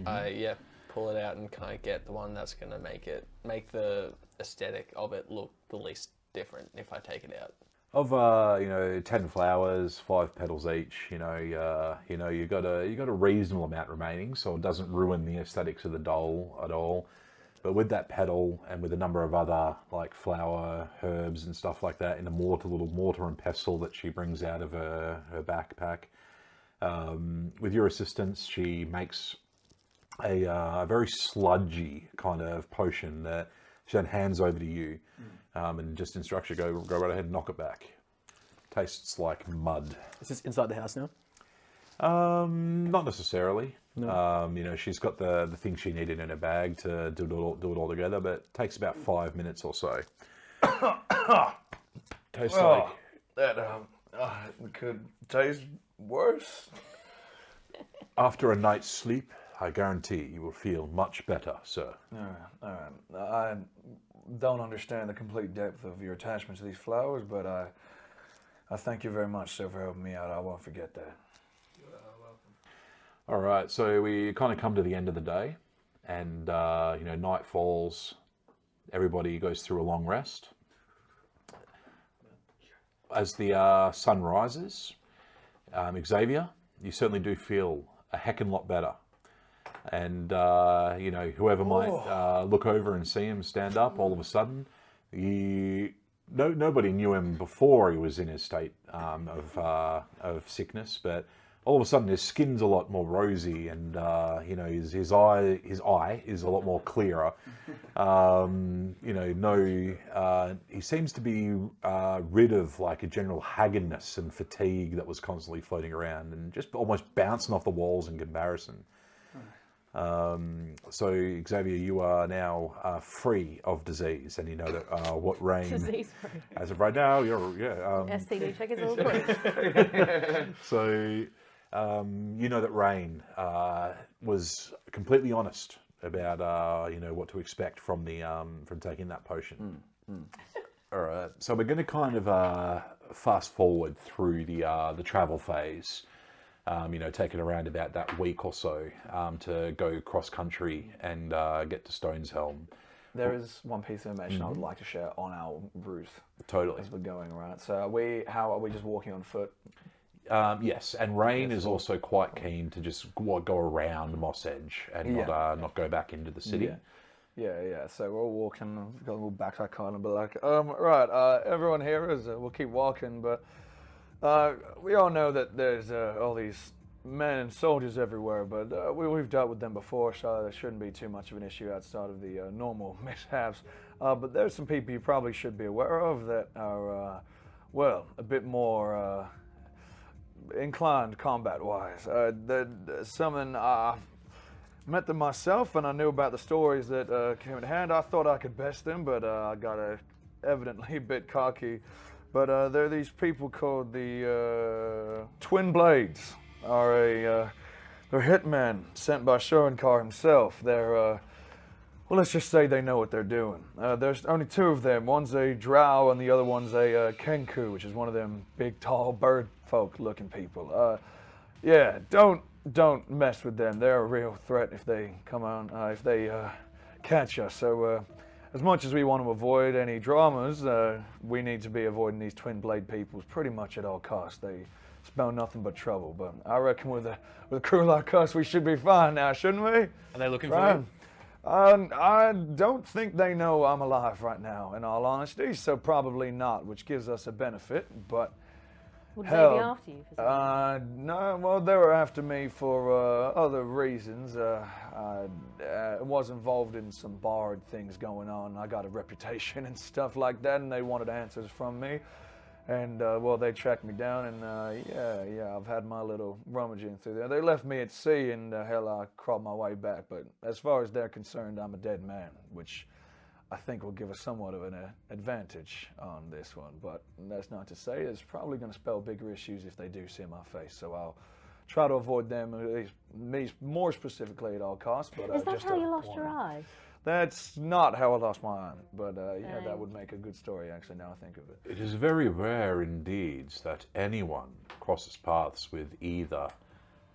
I pull it out and kind of get the one that's gonna make the aesthetic of it look the least different if I take it out. Of 10 flowers, 5 petals each. You got a reasonable amount remaining, so it doesn't ruin the aesthetics of the doll at all. But with that petal and with a number of other like flower herbs and stuff like that in a little mortar and pestle that she brings out of her backpack, with your assistance, she makes a very sludgy kind of potion that she then hands over to you. And just instructs you, go right ahead and knock it back. Tastes like mud. Is this inside the house now? Not necessarily. No. She's got the thing she needed in her bag to do it all together, but it takes about 5 minutes or so. Tastes like... That could taste worse. After a night's sleep, I guarantee you will feel much better, sir. All right. I don't understand the complete depth of your attachment to these flowers, but I thank you very much, sir, for helping me out. I won't forget that. All right, so we kind of come to the end of the day, and night falls. Everybody goes through a long rest. As the sun rises, Xavier, you certainly do feel a heckin' lot better. And whoever might look over and see him stand up, all of a sudden, nobody knew him before he was in his state of sickness, but all of a sudden his skin's a lot more rosy, and his eye is a lot more clearer. He seems to be rid of like a general haggardness and fatigue that was constantly floating around, and just almost bouncing off the walls in comparison. So Xavier, you are now free of disease, and you know that what Rain, Disease free. as of right now, STD check is all good. So you know that Rain was completely honest about what to expect from from taking that potion. All right, so we're going to kind of fast forward through the travel phase. Taking around about that week or so to go cross country and get to Stoneshelm. There is one piece of information I would like to share on our route. Totally. As we're going, right? So how are we just walking on foot? Yes, and Rain is also quite keen to just go around Moss Edge and not go back into the city. Yeah. So we're all walking, got a little backpack on, and be like, right, everyone here we'll keep walking, but we all know that there's all these men and soldiers everywhere, but we've dealt with them before, so there shouldn't be too much of an issue outside of the normal mishaps. But there's some people you probably should be aware of that are, a bit more inclined combat-wise. Someone I've met them myself, and I knew about the stories that came at hand. I thought I could best them, but I got evidently a bit cocky. But there are these people called the Twin Blades. They're hitmen sent by Shurunkar himself. They're, let's just say they know what they're doing. There's only two of them. One's a drow and the other one's a kenku, which is one of them big, tall, bird folk-looking people. Don't mess with them. They're a real threat if they come on, if they catch us. So as much as we want to avoid any dramas, we need to be avoiding these twin blade peoples pretty much at all costs. They spell nothing but trouble. But I reckon with a crew like us, we should be fine now, shouldn't we? Are they looking for you? I don't think they know I'm alive right now, in all honesty, so probably not, which gives us a benefit. But Would they be Hell, after you for something? no, well, they were after me for other reasons. I was involved in some barred things going on. I got a reputation and stuff like that, and they wanted answers from me. And, well, they tracked me down, and, yeah, I've had my little rummaging through there. They left me at sea, and, hell, I crawled my way back. But as far as they're concerned, I'm a dead man, which I think will give us somewhat of an advantage on this one. But that's not to say it's probably going to spell bigger issues if they do see my face. So I'll try to avoid them, at least me more specifically at all costs. But Is that just how a you lost your warning. eye? That's not how I lost my eye, but yeah, that Dang. would make a good story, actually, now I think of it. It is very rare indeed that anyone crosses paths with either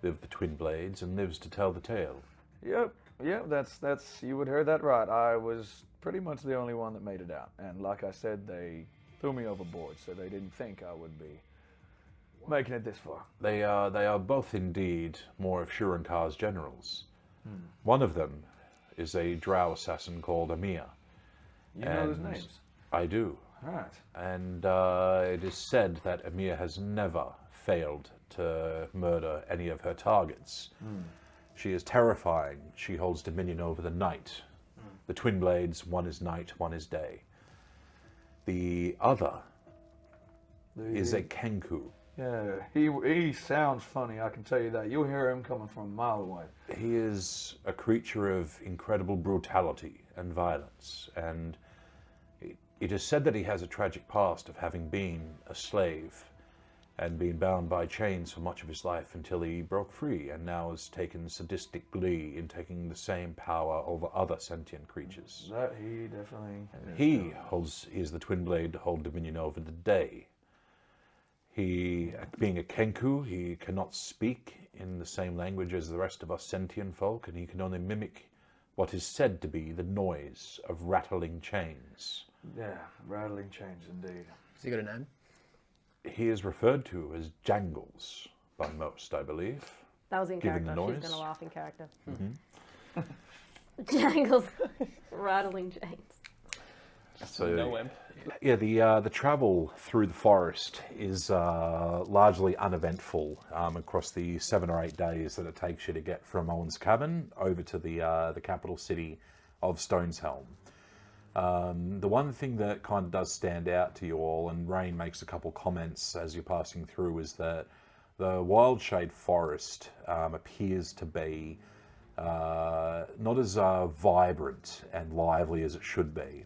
of the twin blades and lives to tell the tale. Yep, that's you would hear that right. I was pretty much the only one that made it out, and like I said, they threw me overboard, so they didn't think I would be making it this far. They are both indeed more of Shurunkar's generals. One of them is a drow assassin called Amir. You know those And names? I do. Right. And it is said that Amir has never failed to murder any of her targets. She is terrifying. She holds dominion over the night. The twin blades, one is night, one is day. The other is a Kenku. Yeah, he sounds funny, I can tell you that. You'll hear him coming from a mile away. He is a creature of incredible brutality and violence, and it is said that he has a tragic past of having been a slave and been bound by chains for much of his life until he broke free, and now has taken sadistic glee in taking the same power over other sentient creatures. That he definitely... He is the twin blade to hold dominion over the day. He, being a Kenku, he cannot speak in the same language as the rest of us sentient folk, and he can only mimic what is said to be the noise of rattling chains. Yeah, rattling chains indeed. Has he got a name? He is referred to as Jangles by most, I believe. That was in Given character. the She's noise. going to laugh in character. Jangles, rattling chains. So, No imp. yeah, the travel through the forest is largely uneventful across the 7 or 8 days that it takes you to get from Owen's Cabin over to the capital city of Stoneshelm. The one thing that kind of does stand out to you all, and Rain makes a couple comments as you're passing through, is that the Wildshade Forest appears to be not as vibrant and lively as it should be.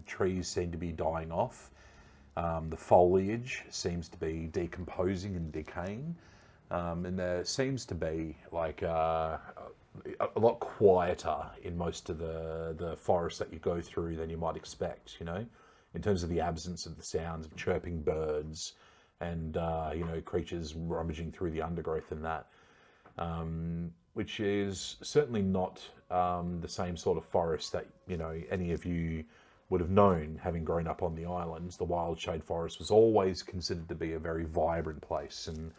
Trees seem to be dying off. The foliage seems to be decomposing and decaying. And there seems to be like a lot quieter in most of the forests that you go through than you might expect, in terms of the absence of the sounds of chirping birds and, creatures rummaging through the undergrowth and that. Which is certainly not the same sort of forest that, any of you would have known having grown up on the islands. The Wildshade Forest was always considered to be a very vibrant place, and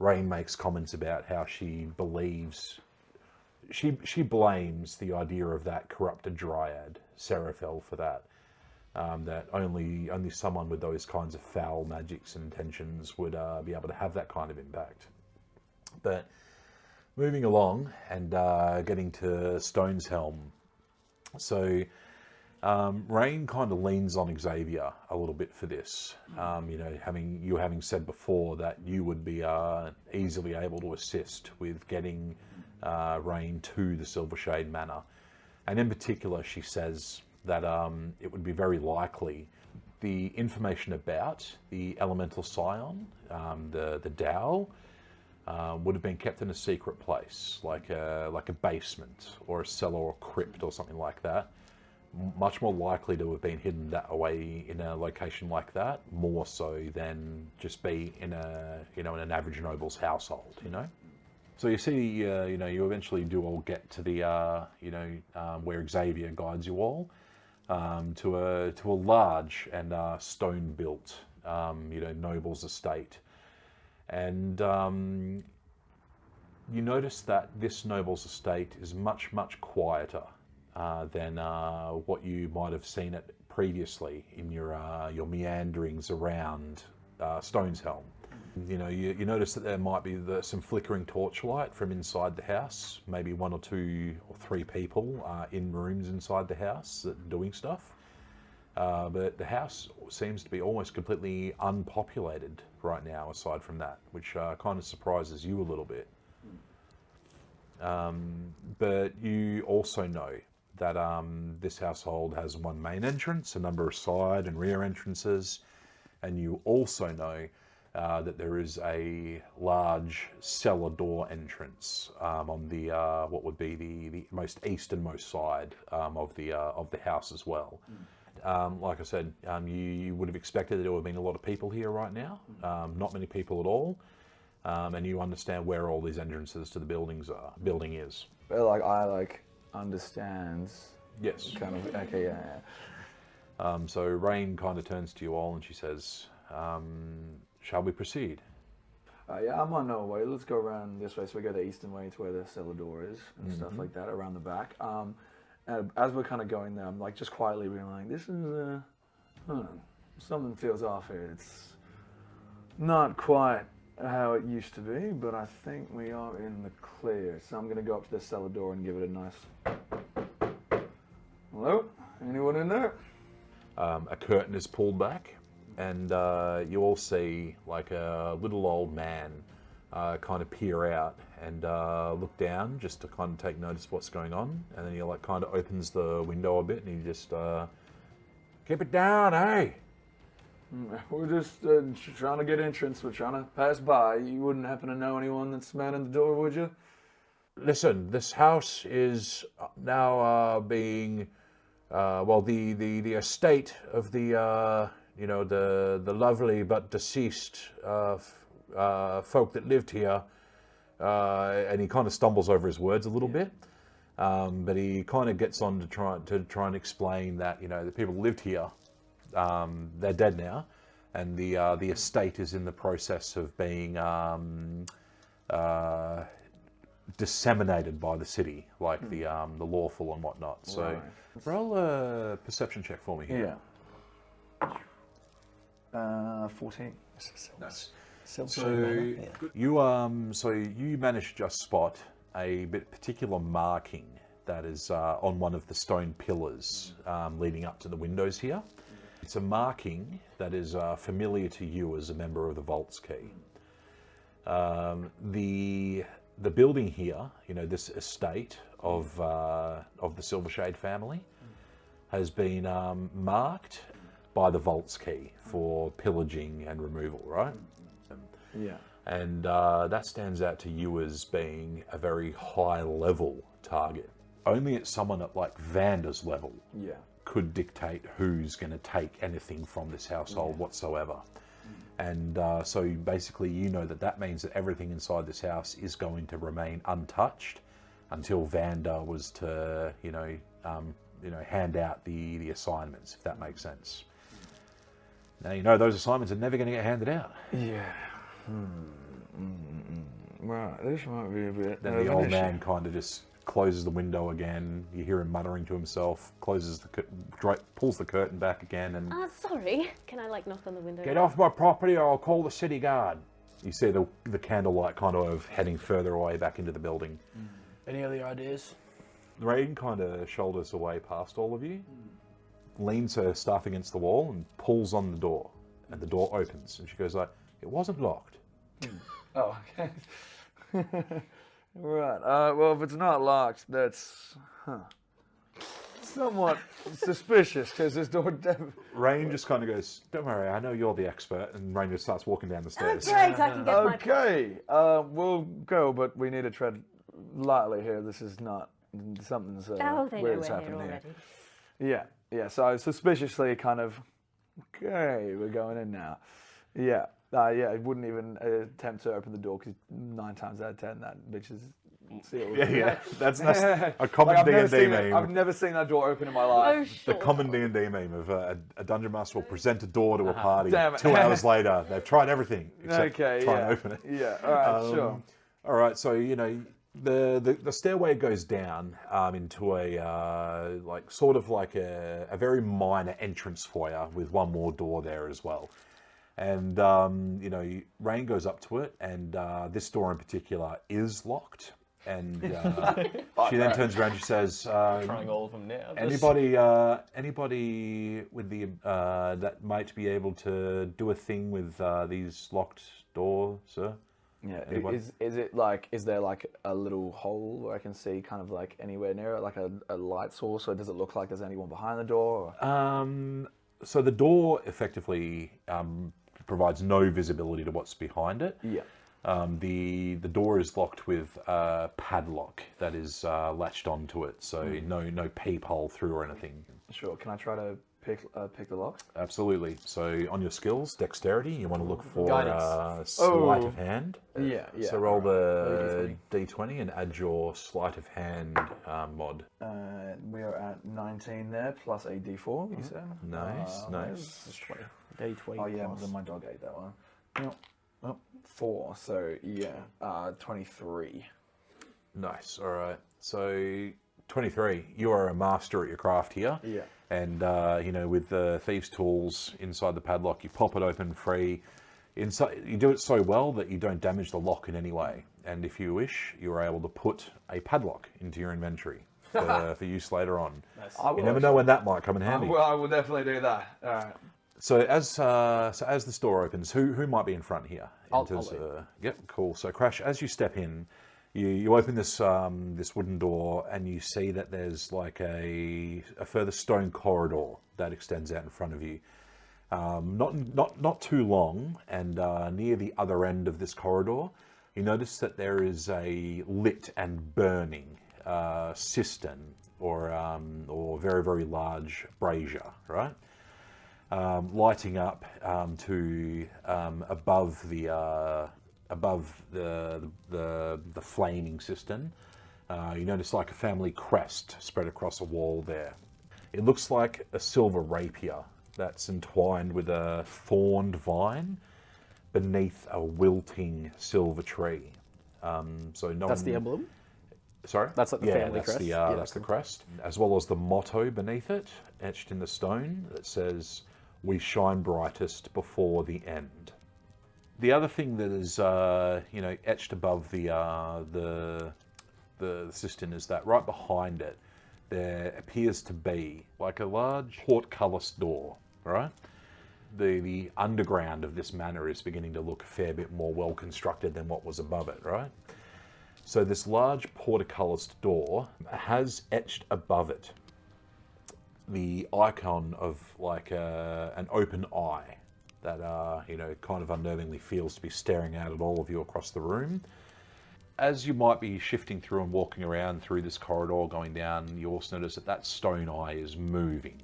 Rain makes comments about how she believes, she blames the idea of that corrupted dryad, Seraphel, for that. That only someone with those kinds of foul magics and intentions would be able to have that kind of impact. But moving along and getting to Stoneshelm. So Rain kind of leans on Xavier a little bit for this. Having said before that you would be easily able to assist with getting Rain to the Silvershade Manor. And in particular, she says that it would be very likely the information about the elemental scion, the Dow, would have been kept in a secret place, like a basement or a cellar or crypt or something like that. Much more likely to have been hidden that away in a location like that, more so than just be in an average noble's household. So you see, you eventually do all get to the where Xavier guides you all to a large and stone-built noble's estate. And you notice that this noble's estate is much, much quieter than what you might have seen it previously in your meanderings around Stoneshelm. You know, you notice that there might be some flickering torchlight from inside the house. Maybe 1 or 2 or 3 people in rooms inside the house that are doing stuff. But the house seems to be almost completely unpopulated right now, aside from that, which kind of surprises you a little bit. But you also know that this household has one main entrance, a number of side and rear entrances, and you also know that there is a large cellar door entrance on the what would be the most easternmost side of the house as well. Like I said, you would have expected that there would have been a lot of people here right now. Not many people at all, and you understand where all these entrances to the building is. But like I understands. Yes. Kind of. Okay. Yeah. So Rain kind of turns to you all and she says, "Shall we proceed?" Yeah, I'm on no way. Let's go around this way. So we go the eastern way to where the cellar door is and stuff like that around the back. As we're kind of going there, I'm like just quietly being like, "This is something feels off here. It's not quite how it used to be, but I think we are in the clear." So I'm going to go up to the cellar door and give it a nice. Hello? Anyone in there? A curtain is pulled back, and you all see like a little old man kind of peer out and look down just to kind of take notice of what's going on, and then he like kind of opens the window a bit and he just keep it down, hey. We're just trying to get entrance. We're trying to pass by. You wouldn't happen to know anyone that's manning the door, would you? Listen, this house is now being the estate of the the lovely but deceased folk that lived here, and he kind of stumbles over his words a little bit, but he kind of gets on to try and explain that the people who lived here, they're dead now, and the estate is in the process of being disseminated by the city, like the lawful and whatnot. So roll a perception check for me here. Yeah. 14. Nice. Silvershade Manor, You managed to just spot a particular marking that is on one of the stone pillars leading up to the windows here. It's a marking that is familiar to you as a member of the Vault's Key. The building here, this estate of the Silvershade family, has been marked by the Vault's Key for pillaging and removal, right? Yeah. And that stands out to you as being a very high level target. Only at someone at like Vander's level could dictate who's going to take anything from this household whatsoever. And so basically that means that everything inside this house is going to remain untouched until Vander was to hand out the assignments, if that makes sense. Now those assignments are never going to get handed out. Yeah. Right, this might be a bit. Then the old man kind of just closes the window again. You hear him muttering to himself. Pulls the curtain back again, and Sorry. Can I knock on the window? get off my property, or I'll call the city guard. You see the candlelight kind of heading further away back into the building. Any other ideas? Rain kind of shoulders away past all of you, leans her staff against the wall, and pulls on the door. And the door opens, and she goes like, "It wasn't locked." Oh, okay. Right. Well, if it's not locked, that's somewhat suspicious because this door. Rain just kind of goes, "Don't worry, I know you're the expert." And Rain just starts walking down the stairs. Great, I can get my... Okay. We'll go, but we need to tread lightly here. This is not something's they know weird's we're happening here here. already. Yeah. So suspiciously, kind of. Okay, we're going in now. Yeah. I wouldn't even attempt to open the door because 9 times out of 10 that bitch is sealed. Yeah. That's a common D&D meme. I've never seen that door open in my life. Oh, The sure. common D&D meme of a dungeon master will present a door to a party. Damn it. 2 hours later, they've tried everything except try and open it. Yeah, all right, sure. All right, so the stairway goes down into a sort of like a very minor entrance foyer with one more door there as well. And you know, Rain goes up to it, and this door in particular is locked. And she then turns around. She says, Trying all of them now. "Anybody with the that might be able to do a thing with these locked doors, sir?" Yeah. Anybody? Is it like? Is there like a little hole where I can see kind of like anywhere near it, like a light source, or does it look like there's anyone behind the door? Or? So the door effectively provides no visibility to what's behind it. Yeah. The door is locked with a padlock that is latched onto it, so no peephole through or anything. Sure. Can I try to pick the lock? Absolutely. So on your skills, dexterity, you want to look for Guidance. sleight of hand. Yeah. So roll the d20 and add your sleight of hand mod. We are at 19 there, plus a d4. You said. Nice, nice. It's 20. Day 20 Oh yeah, plus. then my dog ate that one. No. Oh, 4. So yeah, 23. Nice. All right. So 23. You are a master at your craft here. Yeah. And you know, with the thieves' tools inside the padlock, you pop it open free. Inside, you do it so well that you don't damage the lock in any way. And if you wish, you are able to put a padlock into your inventory for use later on. Nice. You never know when that might come in handy. Well, I will definitely do that. All right. So as the store opens, who might be in front here? I'll Yep, cool. So Crash, as you step in, you open this this wooden door, and you see that there's like a further stone corridor that extends out in front of you. Not too long, and near the other end of this corridor, you notice that there is a lit and burning cistern or very, very large brazier, right? Lighting up to above the flaming cistern. You notice like a family crest spread across a wall there. It looks like a silver rapier that's entwined with a thorned vine beneath a wilting silver tree. So no That's one, the emblem? Sorry? That's like the family crest? Yeah, That's the crest. As well as the motto beneath it, etched in the stone, that says, "We shine brightest before the end." The other thing that is, etched above the cistern is that right behind it, there appears to be like a large portcullis door, right? The underground of this manor is beginning to look a fair bit more well constructed than what was above it, right? So this large portcullis door has etched above it the icon of like an open eye that kind of unnervingly feels to be staring out at all of you across the room. As you might be shifting through and walking around through this corridor going down, you also notice that stone eye is moving,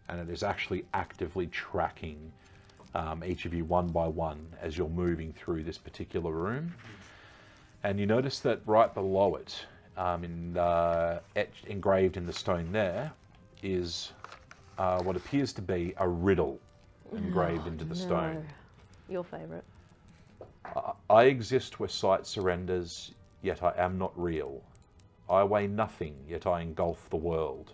and it is actually actively tracking each of you one by one as you're moving through this particular room. And you notice that right below it, engraved in the stone there, is what appears to be a riddle engraved into the stone. Your favourite. I exist where sight surrenders, yet I am not real. I weigh nothing, yet I engulf the world.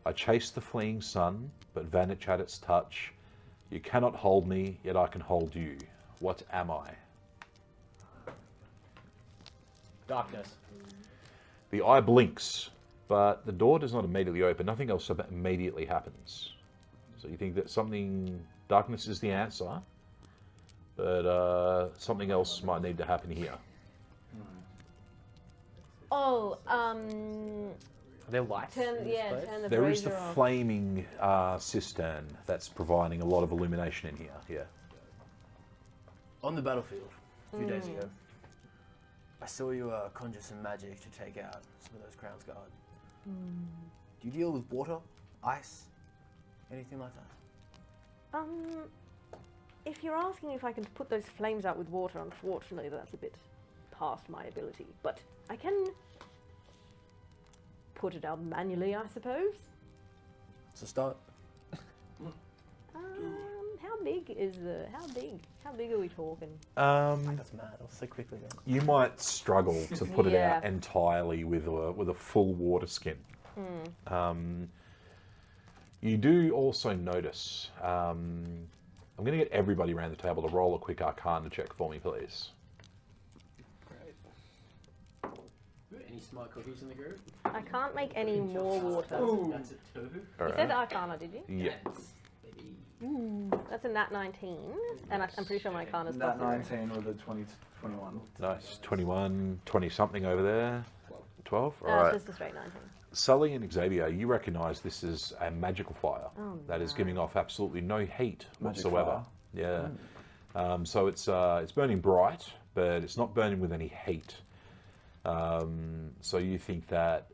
I chase the fleeing sun, but vanish at its touch. You cannot hold me, yet I can hold you. What am I? Darkness. The eye blinks, but the door does not immediately open. Nothing else immediately happens. So you think that darkness is the answer, but something else might need to happen here. Oh, Are there lights? turn in this place? the There is the brazier off. flaming cistern that's providing a lot of illumination in here, yeah. On the battlefield, a few days ago, I saw you conjure some magic to take out some of those Crown's Guard. Do you deal with water, ice, anything like that? If you're asking if I can put those flames out with water, unfortunately that's a bit past my ability. But I can put it out manually, I suppose. It's a start. How big are we talking? That's mad. That was so quickly then. You might struggle to put it Yeah. out entirely with a full water skin. You do also notice I'm going to get everybody around the table to roll a quick Arcana check for me, please. Any smart cookies in the group? I can't make any more water. That's a 2. All You said Arcana, did you? Yeah. That's a nat 19, and I'm pretty sure my Arcana's That plus 0. 19 with a 21. Nice. 21, 20 something over there. 12? All It's right. just a straight 19. Sully and Xavier, you recognise this is a magical fire Oh, that is giving off absolutely no heat Magic whatsoever. Yeah. So it's burning bright, but it's not burning with any heat. So you think that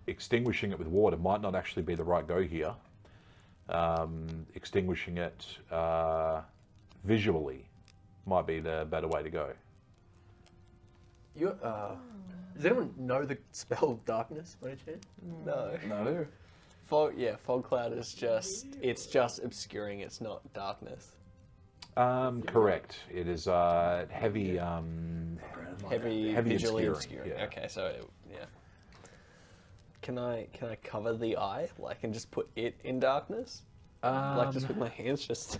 extinguishing it with water might not actually be the right go here. Extinguishing it visually might be the better way to go. Does anyone know the spell darkness by any chance? No. No. Fog cloud is just obscuring. It's not darkness. Correct. It is heavy. Heavy visually obscuring. yeah. Okay, so yeah. Can I cover the eye, like, and just put it in darkness, like just with my hands, just.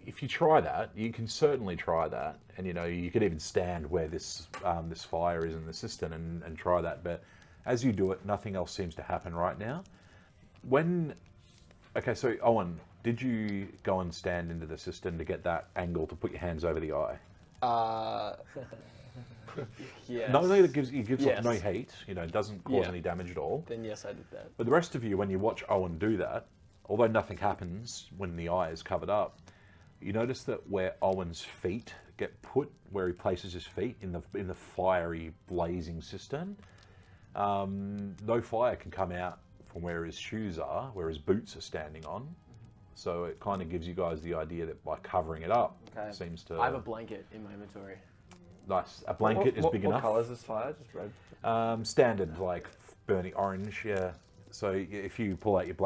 If you try that, you can certainly try that, and you could even stand where this this fire is in the cistern and try that. But as you do it, nothing else seems to happen right now. Okay, so Owen, did you go and stand into the cistern to get that angle to put your hands over the eye? Yes. Not only that it gives Yes. off no heat, it doesn't cause Yeah. any damage at all. Then yes, I did that. But the rest of you, when you watch Owen do that, although nothing happens when the eye is covered up, you notice that where Owen's feet get put, where he places his feet in the fiery, blazing cistern, no fire can come out from where his shoes are, where his boots are standing on. So it kind of gives you guys the idea that by covering it up, seems to. I have a blanket in my inventory. Nice. A blanket is big enough. What colour is this fire? Just red? Standard, like burning orange, yeah. So if you pull out your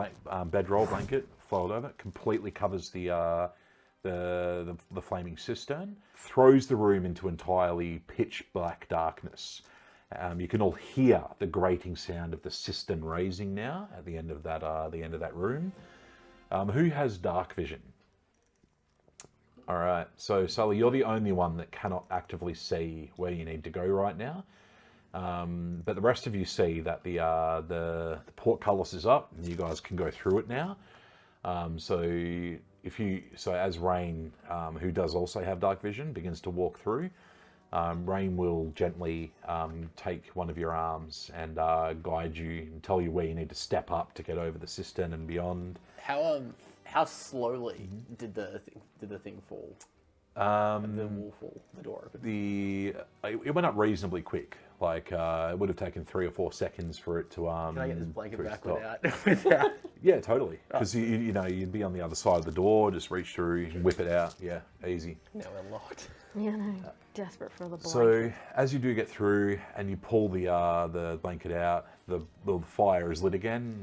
bedroll blanket, fold over, it completely covers the flaming cistern, throws the room into entirely pitch black darkness. You can all hear the grating sound of the cistern raising now at the end of that room. Who has dark vision? All right, so Sully, you're the only one that cannot actively see where you need to go right now. But the rest of you see that the portcullis is up, and you guys can go through it now. So as Rain, who does also have dark vision, begins to walk through, Rain will gently take one of your arms and guide you and tell you where you need to step up to get over the cistern and beyond. How slowly did the thing fall? The wall fall. The door opened. It went up reasonably quick. Like it would have taken 3 or 4 seconds for it to. Can I get this blanket back stop. without? Yeah, totally. Because you'd be on the other side of the door, just reach through, and whip it out. Yeah, easy. Now we're locked. Yeah, no, desperate for the blanket. So as you do get through and you pull the blanket out, the fire is lit again,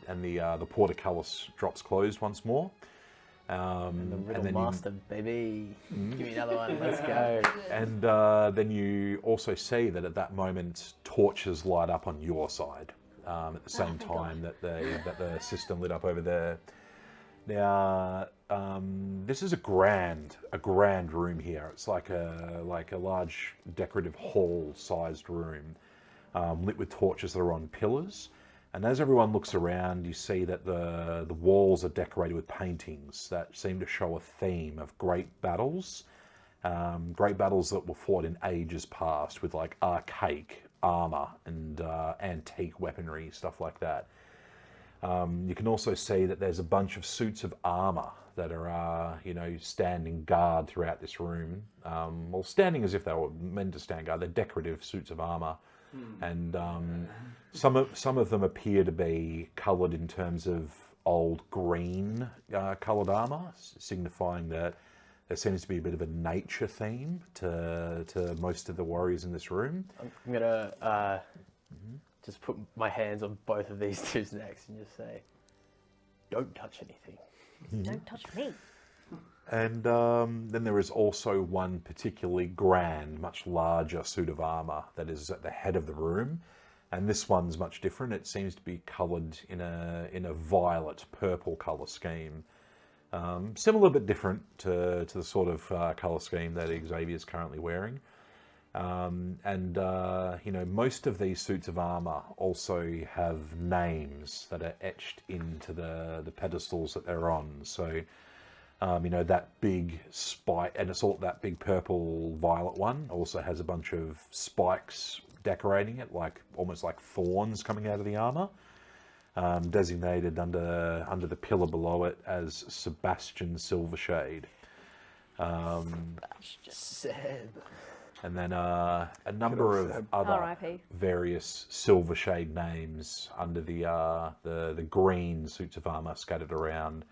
and the portcullis drops closed once more. The Riddle then Master, baby. Give me another one. Let's go. And then you also see that at that moment torches light up on your side at the same time that the system lit up over there. Now, this is a grand room here. It's like a large decorative hall-sized room, lit with torches that are on pillars. And as everyone looks around, you see that the walls are decorated with paintings that seem to show a theme of great battles that were fought in ages past with like archaic armor and antique weaponry, stuff like that. You can also see that there's a bunch of suits of armor that are, standing guard throughout this room. Well, standing as if they were meant to stand guard. They're decorative suits of armor. And some of them appear to be coloured in terms of old green coloured armour, signifying that there seems to be a bit of a nature theme to most of the warriors in this room. I'm gonna just put my hands on both of these dudes' necks and just say, "Don't touch anything." Don't touch me. And then there is also one particularly grand, much larger suit of armour that is at the head of the room. And this one's much different. It seems to be coloured in a violet, purple colour scheme. Similar but different to the sort of colour scheme that Xavier's currently wearing. Most of these suits of armour also have names that are etched into the pedestals that they're on. So, that big spike, and it's all that big purple violet one also has a bunch of spikes decorating it, almost like thorns coming out of the armour. Designated under the pillar below it as Sebastian Silvershade. Seb. And then a number of other R.I.P. various Silvershade names under the green suits of armour scattered around.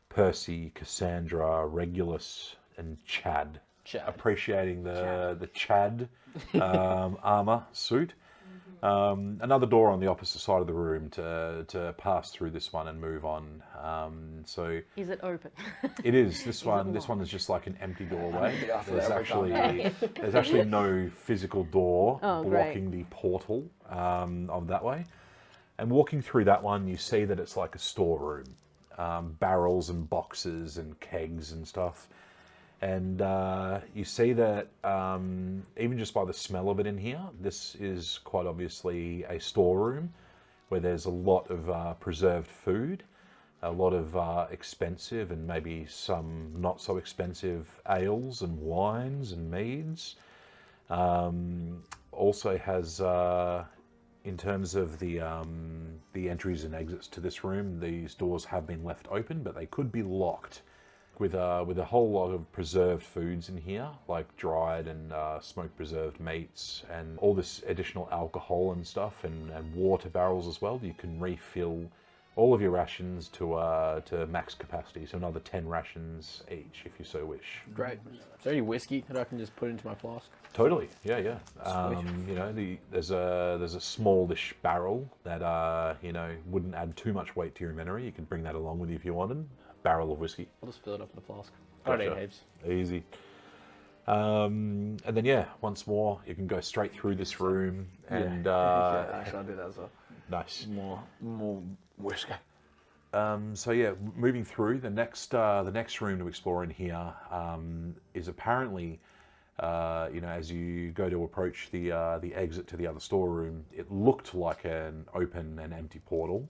Percy, Cassandra, Regulus, and Chad. Appreciating the Chad armour suit. Another door on the opposite side of the room to pass through this one and move on. Is it open? It is. This one is just like an empty doorway. There's actually no physical door blocking the portal of that way. And walking through that one, you see that it's like a storeroom, barrels and boxes and kegs and stuff. And you see that even just by the smell of it in here, this is quite obviously a storeroom where there's a lot of preserved food, a lot of expensive and maybe some not so expensive ales and wines and meads. Also has, in terms of the entries and exits to this room, these doors have been left open, but they could be locked. With a whole lot of preserved foods in here, like dried and smoked preserved meats, and all this additional alcohol and stuff, and water barrels as well. You can refill all of your rations to max capacity, so another 10 rations each, if you so wish. Great. Is there any whiskey that I can just put into my flask? Totally, yeah. There's a smallish barrel that wouldn't add too much weight to your inventory. You could bring that along with you if you wanted. Barrel of whiskey. I'll just fill it up in the flask. I don't need heaps. Easy. And then once more, you can go straight through this room and actually I'll do that as well. nice. More whiskey. Moving through the next room to explore in here is apparently, as you go to approach the exit to the other storeroom, it looked like an open and empty portal,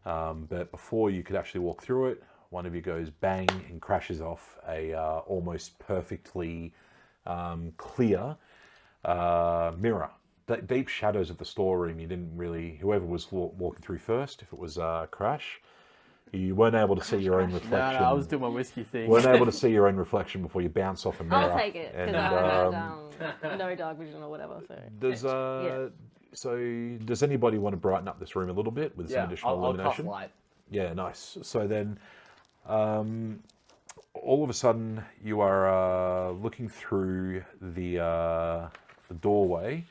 but before you could actually walk through it, one of you goes bang and crashes off a almost perfectly clear mirror. The deep shadows of the storeroom, you didn't really, whoever was walking through first, if it was Crash, you weren't able to see your own reflection. No, I was doing my whiskey thing. Weren't able to see your own reflection before you bounce off a mirror. I'll take it, because I had no dark vision or whatever. Does anybody want to brighten up this room a little bit with some additional illumination? I'll cast light. Yeah, nice. So then, all of a sudden, you are looking through the doorway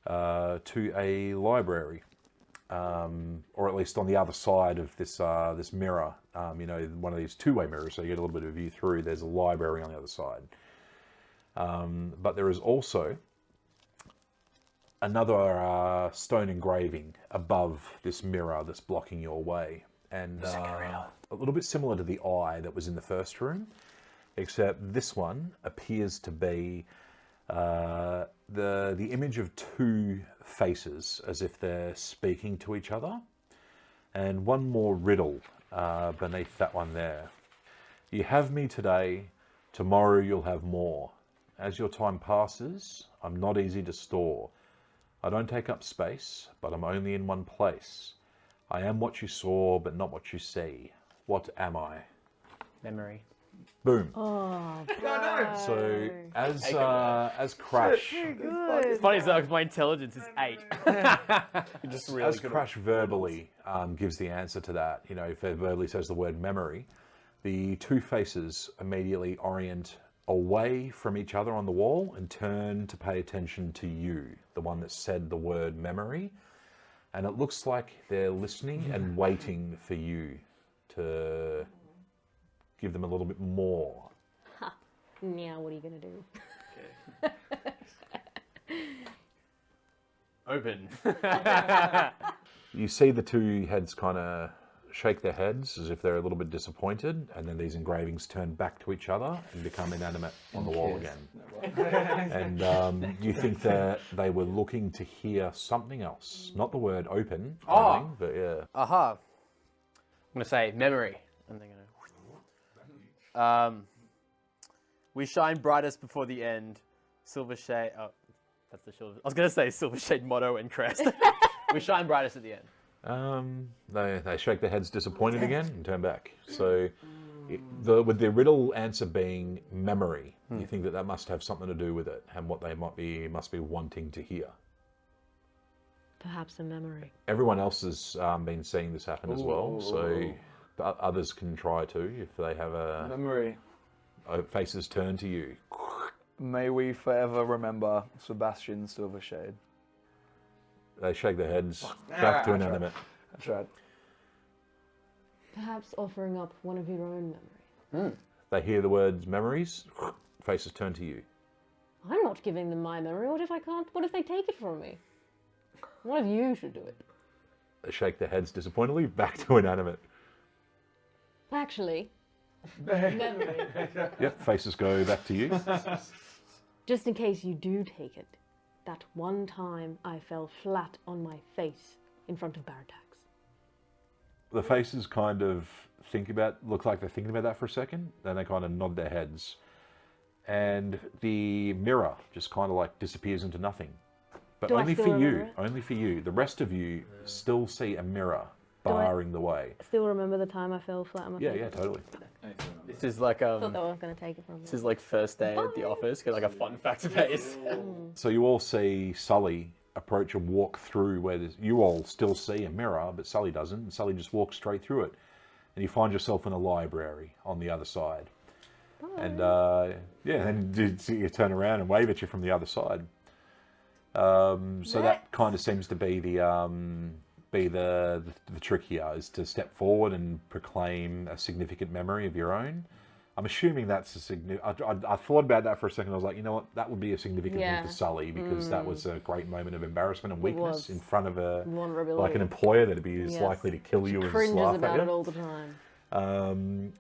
to a library, or at least on the other side of this mirror. One of these two-way mirrors, so you get a little bit of view through. There's a library on the other side, but there is also another stone engraving above this mirror that's blocking your way. And a little bit similar to the eye that was in the first room, except this one appears to be the image of two faces, as if they're speaking to each other, and one more riddle beneath that one there. You have me today, tomorrow you'll have more. As your time passes, I'm not easy to store. I don't take up space, but I'm only in one place. I am what you saw, but not what you see. What am I? Memory. Boom. Oh, So as Crash, It's funny as that, because my intelligence is 8. as Crash verbally gives the answer to that, if it verbally says the word memory, the two faces immediately orient away from each other on the wall and turn to pay attention to you, the one that said the word memory. And it looks like they're listening and waiting for you to give them a little bit more. Now what are you going to do? Open. You see the two heads kind of shake their heads as if they're a little bit disappointed, and then these engravings turn back to each other and become inanimate on the wall again. And you think that they were looking to hear something else, not the word open, only, but yeah. Aha. I'm going to say memory. And they're going to... we shine brightest before the end. Silvershade... Oh, that's the Silver... I was going to say Silvershade motto and crest. We shine brightest at the end. They shake their heads disappointed again and turn back. So with the riddle answer being memory, you think that must have something to do with it and what they must be wanting to hear. Perhaps a memory. Everyone else has been seeing this happen as well, so others can try too if they have a Memory. Faces turn to you. May we forever remember Sebastian Silvershade. They shake their heads back to inanimate. That's right. Perhaps offering up one of your own memories. They hear the words memories. Faces turn to you. I'm not giving them my memory. What if I can't? What if they take it from me? One of you should do it. They shake their heads disappointedly back to inanimate. Actually, memory. Yep, faces go back to you. Just in case you do take it. That one time I fell flat on my face in front of Baratax. The faces kind of look like they're thinking about that for a second, then they kind of nod their heads. And the mirror just kind of like disappears into nothing. But Do I only still for you, remember it? only for you. The rest of you still see a mirror barring the way. Still remember the time I fell flat on my face? Yeah, totally. This is like I thought they were going to take it from me. This is like first day at the office. Got like a fun fact face. So you all see Sully approach and walk through where you all still see a mirror, but Sully doesn't. And Sully just walks straight through it. And you find yourself in a library on the other side. Bye. And then you turn around and wave at you from the other side. So that kind of seems to be the trick here, is to step forward and proclaim a significant memory of your own. I'm assuming that's a significant... I thought about that for a second. I was like, you know what? That would be a significant thing for Sully, because that was a great moment of embarrassment and weakness in front of like an employer that would be as likely to kill you as cringes laugh about at you. it all the time.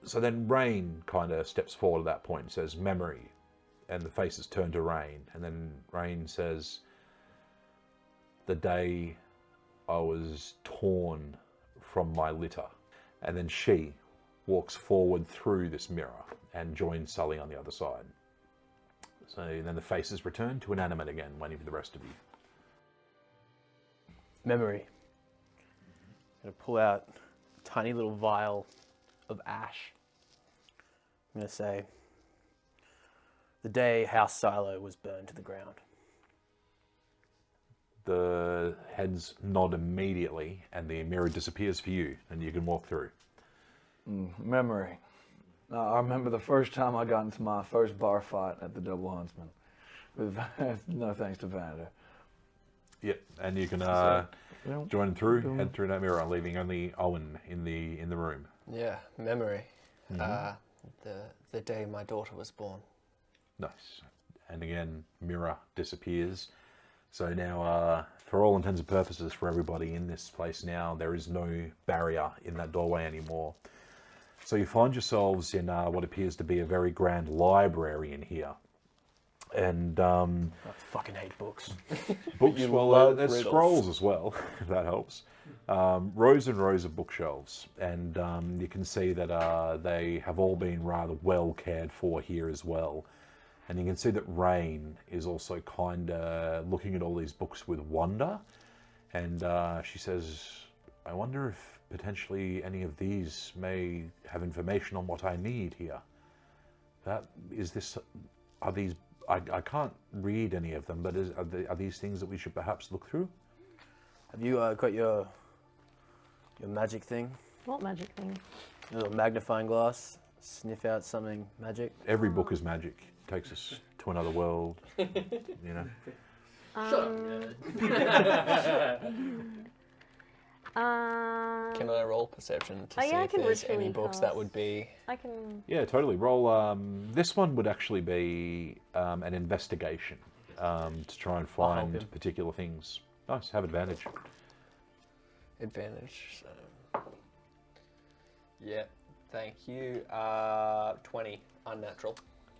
So then Rain kind of steps forward at that point and says, memory. And the faces turn to Rain. And then Rain says, the day I was torn from my litter. And then she walks forward through this mirror and joins Sully on the other side. So then the faces return to inanimate again, waiting for the rest of you. Memory. I'm going to pull out a tiny little vial of ash. I'm going to say, the day House Silo was burned to the ground. The heads nod immediately and the mirror disappears for you and you can walk through. Memory. I remember the first time I got into my first bar fight at the Double Huntsman. With no thanks to Vander. Yep, and you can join through, head through that mirror, leaving only Owen in the room. Yeah, memory. The day my daughter was born. Nice. And again, mirror disappears. So now, for all intents and purposes, for everybody in this place now, there is no barrier in that doorway anymore. So you find yourselves in what appears to be a very grand library in here. And I fucking hate books. books, well, there's scrolls as well, if that helps. Rows and rows of bookshelves. And you can see that they have all been rather well cared for here as well. And you can see that Rain is also kind of looking at all these books with wonder. And she says, I wonder if potentially any of these may have information on what I need here. Are these, I can't read any of them, but are these things that we should perhaps look through? Have you got your magic thing? What magic thing? A little magnifying glass? Sniff out something magic? Every book is magic. Takes us to another world, you know. Can I roll perception to see I if can there's any ritually books cast. that would be... I can... Yeah, totally. Roll. This one would actually be an investigation to try and I'll help find him. particular things. Nice, have advantage. Advantage, so... Yeah, thank you. 20, unnatural.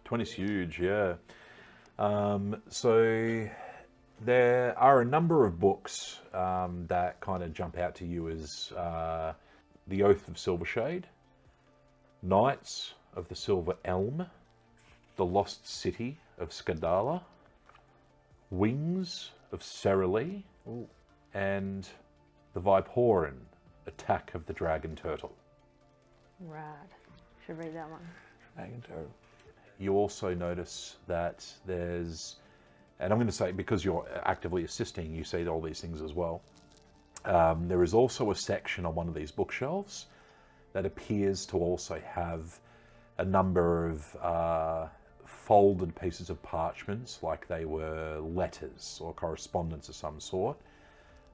20's huge, yeah. So there are a number of books that kind of jump out to you as The Oath of Silvershade, Knights of the Silver Elm, The Lost City of Skadala, Wings of Cerily, and The Viporan, Attack of the Dragon Turtle. Rad. Should read that one. Dragon turtle. You also notice that there's, and I'm going to say because you're actively assisting, you see all these things as well. There is also a section on one of these bookshelves that appears to also have a number of folded pieces of parchments, like they were letters or correspondence of some sort,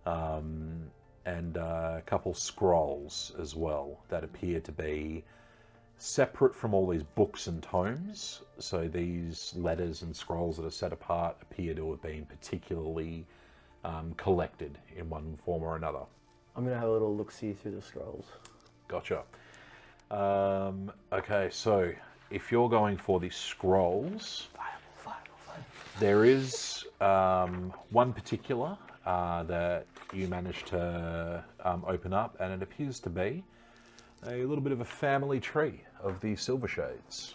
and a couple scrolls as well that appear to be separate from all these books and tomes. So these letters and scrolls that are set apart appear to have been particularly collected in one form or another. I'm gonna have a little look-see through the scrolls. Gotcha. Okay, so if you're going for the scrolls, there is one particular that you managed to open up, and it appears to be a little bit of a family tree of the Silvershades.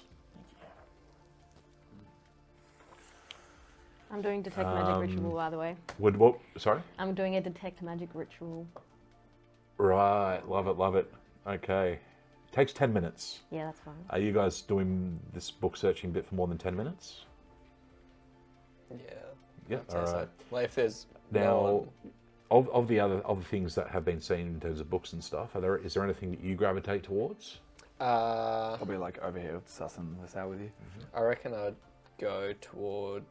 I'm doing detect magic ritual, by the way. What? Sorry? I'm doing a detect magic ritual. Right, love it, love it. Okay. Takes 10 minutes. Yeah, that's fine. Are you guys doing this book searching bit for more than 10 minutes? Yeah. Yeah, I'd say all so. right. Like if there's Now, of the other things that have been seen in terms of books and stuff, is there anything that you gravitate towards? I'll be like over here sussing this out with you. I reckon I'd go toward.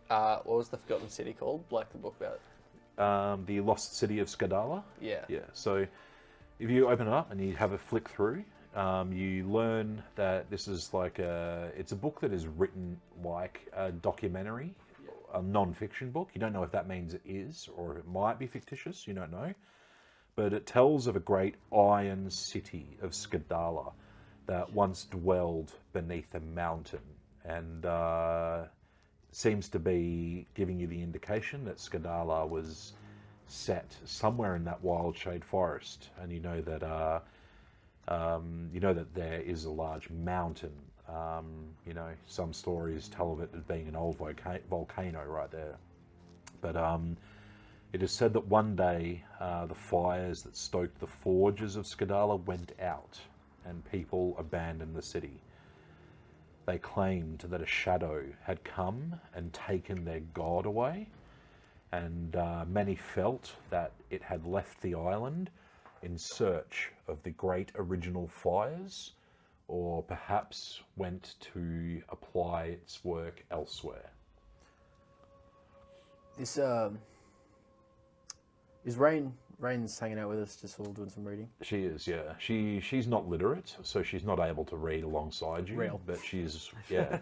What was the Forgotten City called? Like the book about. The Lost City of Skadala? Yeah. Yeah, so if you open it up and you have a flick through, you learn that this is like it's a book that is written like a documentary, a non-fiction book. You don't know if that means it is or if it might be fictitious, you don't know. But it tells of a great iron city of Skadala that once dwelled beneath a mountain, and seems to be giving you the indication that Skadala was set somewhere in that wild shade forest, and you know that there is a large mountain. You know, some stories tell of it as being an old volcano right there. But it is said that one day the fires that stoked the forges of Skadala went out, and people abandoned the city. They claimed that a shadow had come and taken their god away, and many felt that it had left the island in search of the great original fires, or perhaps went to apply its work elsewhere. This is Rain's hanging out with us, just all doing some reading. She is, yeah. She's not literate, so she's not able to read alongside you. Real. But she's, yeah.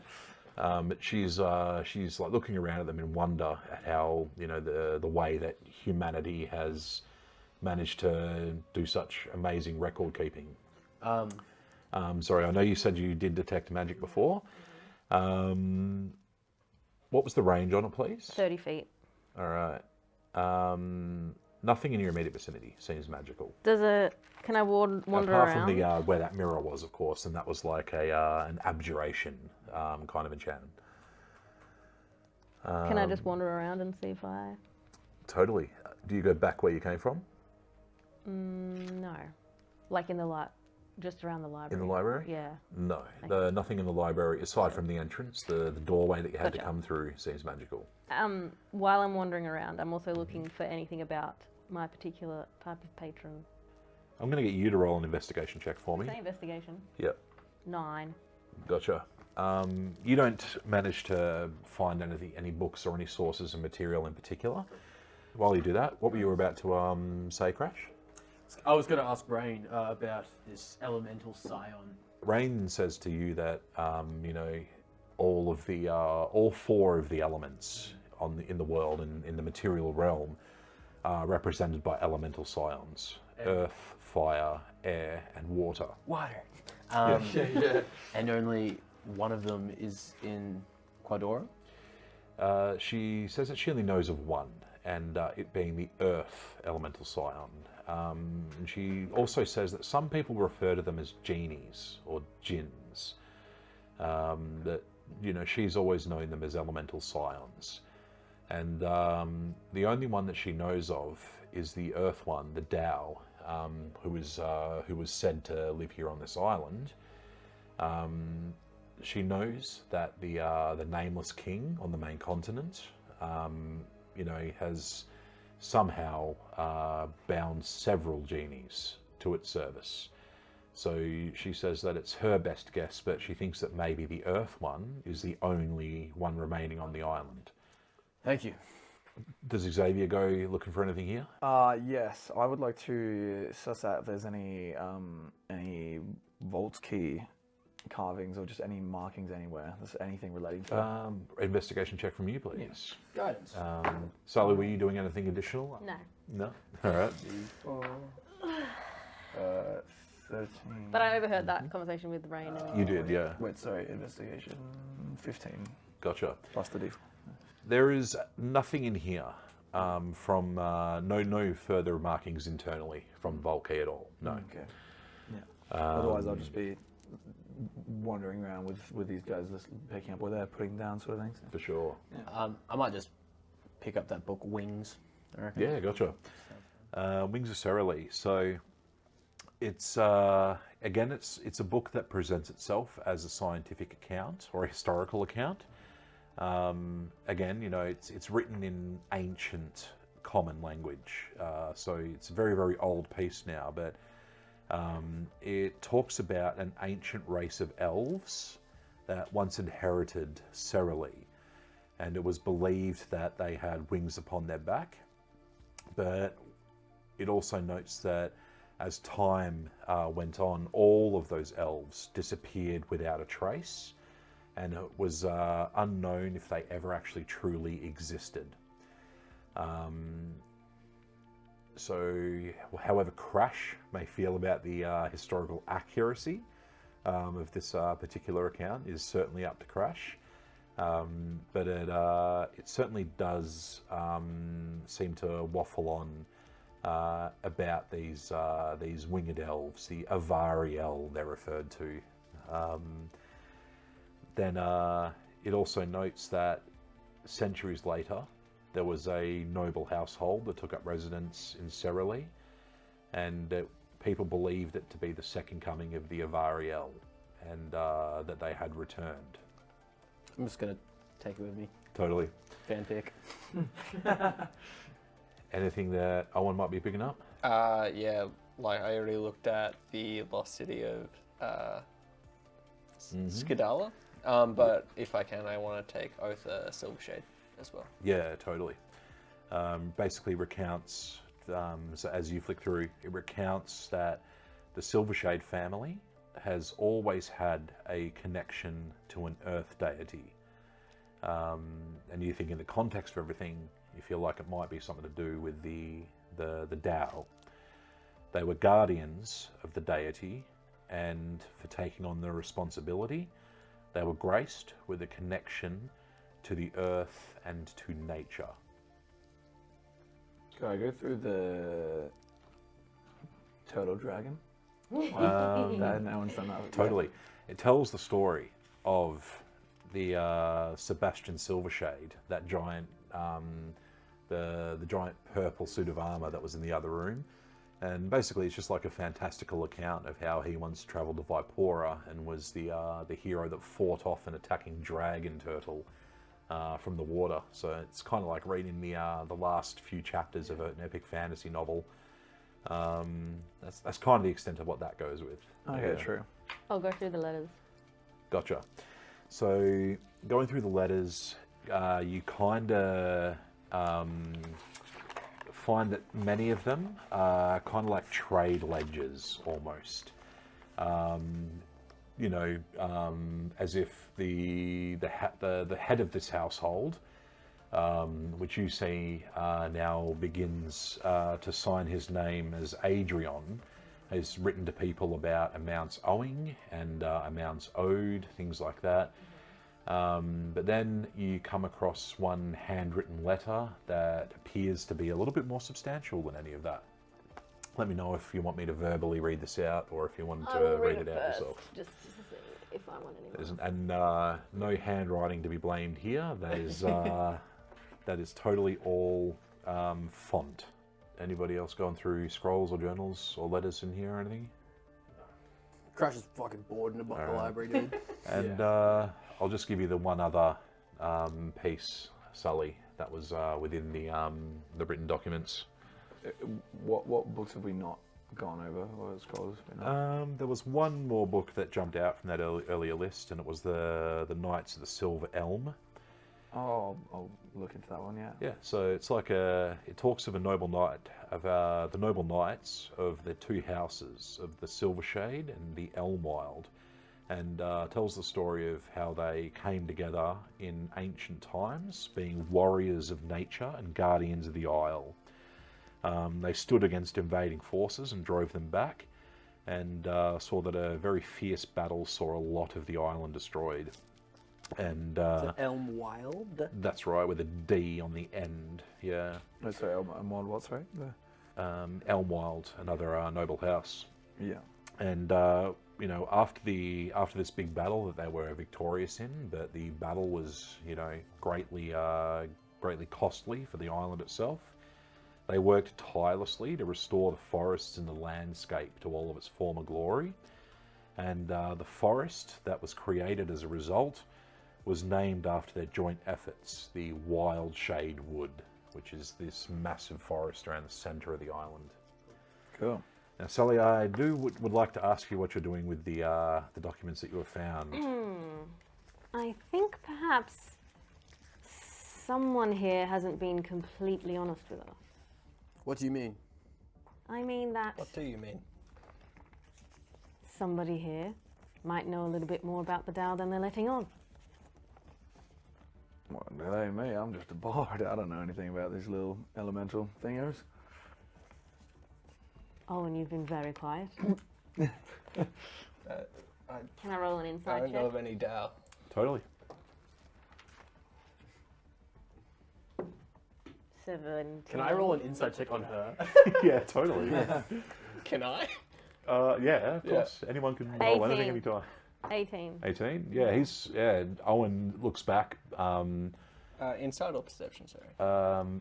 But she's like looking around at them in wonder at how, you know, the way that humanity has managed to do such amazing record keeping. Sorry, I know you said you did detect magic before. What was the range on it, please? 30 feet. All right. Nothing in your immediate vicinity seems magical. Can I wander Apart around? from the where that mirror was, of course, and that was like an abjuration kind of enchantment. Can I just wander around and see if I... Totally. Do you go back where you came from? No. Like in the light, just around the library. In the library? Yeah. No. Nothing in the library, aside from the entrance, the doorway that you had to Gotcha. come through seems magical. While I'm wandering around, I'm also looking for anything about my particular type of patron. I'm going to get you to roll an investigation check for me. Say investigation. Yep. 9. Gotcha. You don't manage to find any books or any sources of material in particular. While you do that, what were you about to say, Crash? I was going to ask Rain about this elemental scion. Rain says to you that you know, all four of the elements in the world and in the material realm are represented by elemental scions, earth, fire, air, and water. Water. Yeah. And only one of them is in Quadora? She says that she only knows of one, and it being the earth elemental scion. And she also says that some people refer to them as genies or jinns. That, you know, she's always known them as elemental scions. And the only one that she knows of is the earth one, the Tao, who was said to live here on this island. She knows that the nameless king on the main continent, you know, has somehow bound several genies to its service. So she says that it's her best guess, but she thinks that maybe the Earth one is the only one remaining on the island. Thank you. Does Xavier go looking for anything here? Yes, I would like to suss out if there's any vault key carvings or just any markings anywhere. There's anything relating to it. Investigation check from you, please. Guidance. Sally, were you doing anything additional? No. No? All right. 13. But I overheard that conversation with Rain. And You did, yeah. Wait, sorry, investigation 15 Gotcha. plus the D4. There is nothing in here from no further markings internally from Volkey at all. No. Okay. Yeah. Otherwise, I'll just be wandering around with these guys, just picking up what they're putting down, sort of things. For sure. I might just pick up that book, Wings. I reckon. Yeah, gotcha. Wings of Cerily. So it's again, it's a book that presents itself as a scientific account or a historical account. Again, you know, it's written in ancient common language, so it's a very, very old piece now, but it talks about an ancient race of elves that once inherited Cerily, and it was believed that they had wings upon their back, but it also notes that as time went on, all of those elves disappeared without a trace, and it was unknown if they ever actually truly existed. So, however Crash may feel about the historical accuracy of this particular account is certainly up to Crash, but it certainly does seem to waffle on about these winged elves, the Avariel they're referred to. Then it also notes that centuries later, there was a noble household that took up residence in Cerily, and people believed it to be the second coming of the Avariel, and that they had returned. I'm just going to take it with me. Totally. Fanfic. Anything that Owen might be picking up? Yeah, like I already looked at the lost city of Skadala, but if I can, I want to take Otha Silvershade as well. Yeah, totally. Basically recounts, so as you flick through, it recounts that the Silvershade family has always had a connection to an earth deity. And you think in the context of everything, you feel like it might be something to do with the Tao. They were guardians of the deity, and for taking on the responsibility, they were graced with a connection to the earth and to nature. Can I go through the turtle dragon? No one's done that. Totally. It tells the story of the Sebastian Silvershade, that giant, the giant purple suit of armor that was in the other room. And basically, it's just like a fantastical account of how he once travelled to Vipora and was the hero that fought off an attacking dragon turtle from the water. So it's kind of like reading the last few chapters of an epic fantasy novel. That's kind of the extent of what that goes with. Okay, true. I'll go through the letters. Gotcha. So going through the letters, you kind of find that many of them are kind of like trade ledgers almost. You know, as if the head of this household which you see now begins to sign his name as Adrian, has written to people about amounts owing and amounts owed, things like that. But then you come across one handwritten letter that appears to be a little bit more substantial than any of that. Let me know if you want me to verbally read this out or if you want to read it out yourself. Just to see if I want any more. And no handwriting to be blamed here. That is that is totally all font. Anybody else going through scrolls or journals or letters in here or anything? Crash is fucking bored in the library, dude. And I'll just give you the one other piece, Sully, that was within the written documents. What books have we not gone over? What scrolls have we not? There was one more book that jumped out from that earlier list, and it was the Knights of the Silver Elm. Oh, I'll look into that one. Yeah. Yeah, so it's like it talks of a noble knight, of the noble knights of the two houses of the Silvershade and the Elmwild, and tells the story of how they came together in ancient times, being warriors of nature and guardians of the Isle. They stood against invading forces and drove them back, and saw that a very fierce battle saw a lot of the island destroyed. And Elm Wild? that's right, with a D on the end. Yeah. No, sorry, Elmwild, what, sorry? Elmwild, another noble house. Yeah. And you know, after this big battle that they were victorious in, but the battle was, you know, greatly costly for the island itself. They worked tirelessly to restore the forests and the landscape to all of its former glory. And the forest that was created as a result was named after their joint efforts, the Wild Shade Wood, which is this massive forest around the centre of the island. Cool. Now, Sally, I would like to ask you what you're doing with the documents that you have found. I think perhaps someone here hasn't been completely honest with us. What do you mean? I mean that What do you mean? somebody here might know a little bit more about the Dow than they're letting on. Well, that ain't me. I'm just a bard. I don't know anything about these little elemental thingers. Oh, and you've been very quiet. I Can I roll an I inside don't check? know of any Dow. Totally. 7. Can I roll an inside check on her? Yeah, totally. Can I? Yeah, of course. Anyone can roll anything 18. anytime. 18. 18? Yeah, Owen looks back. Insight or perception, sorry?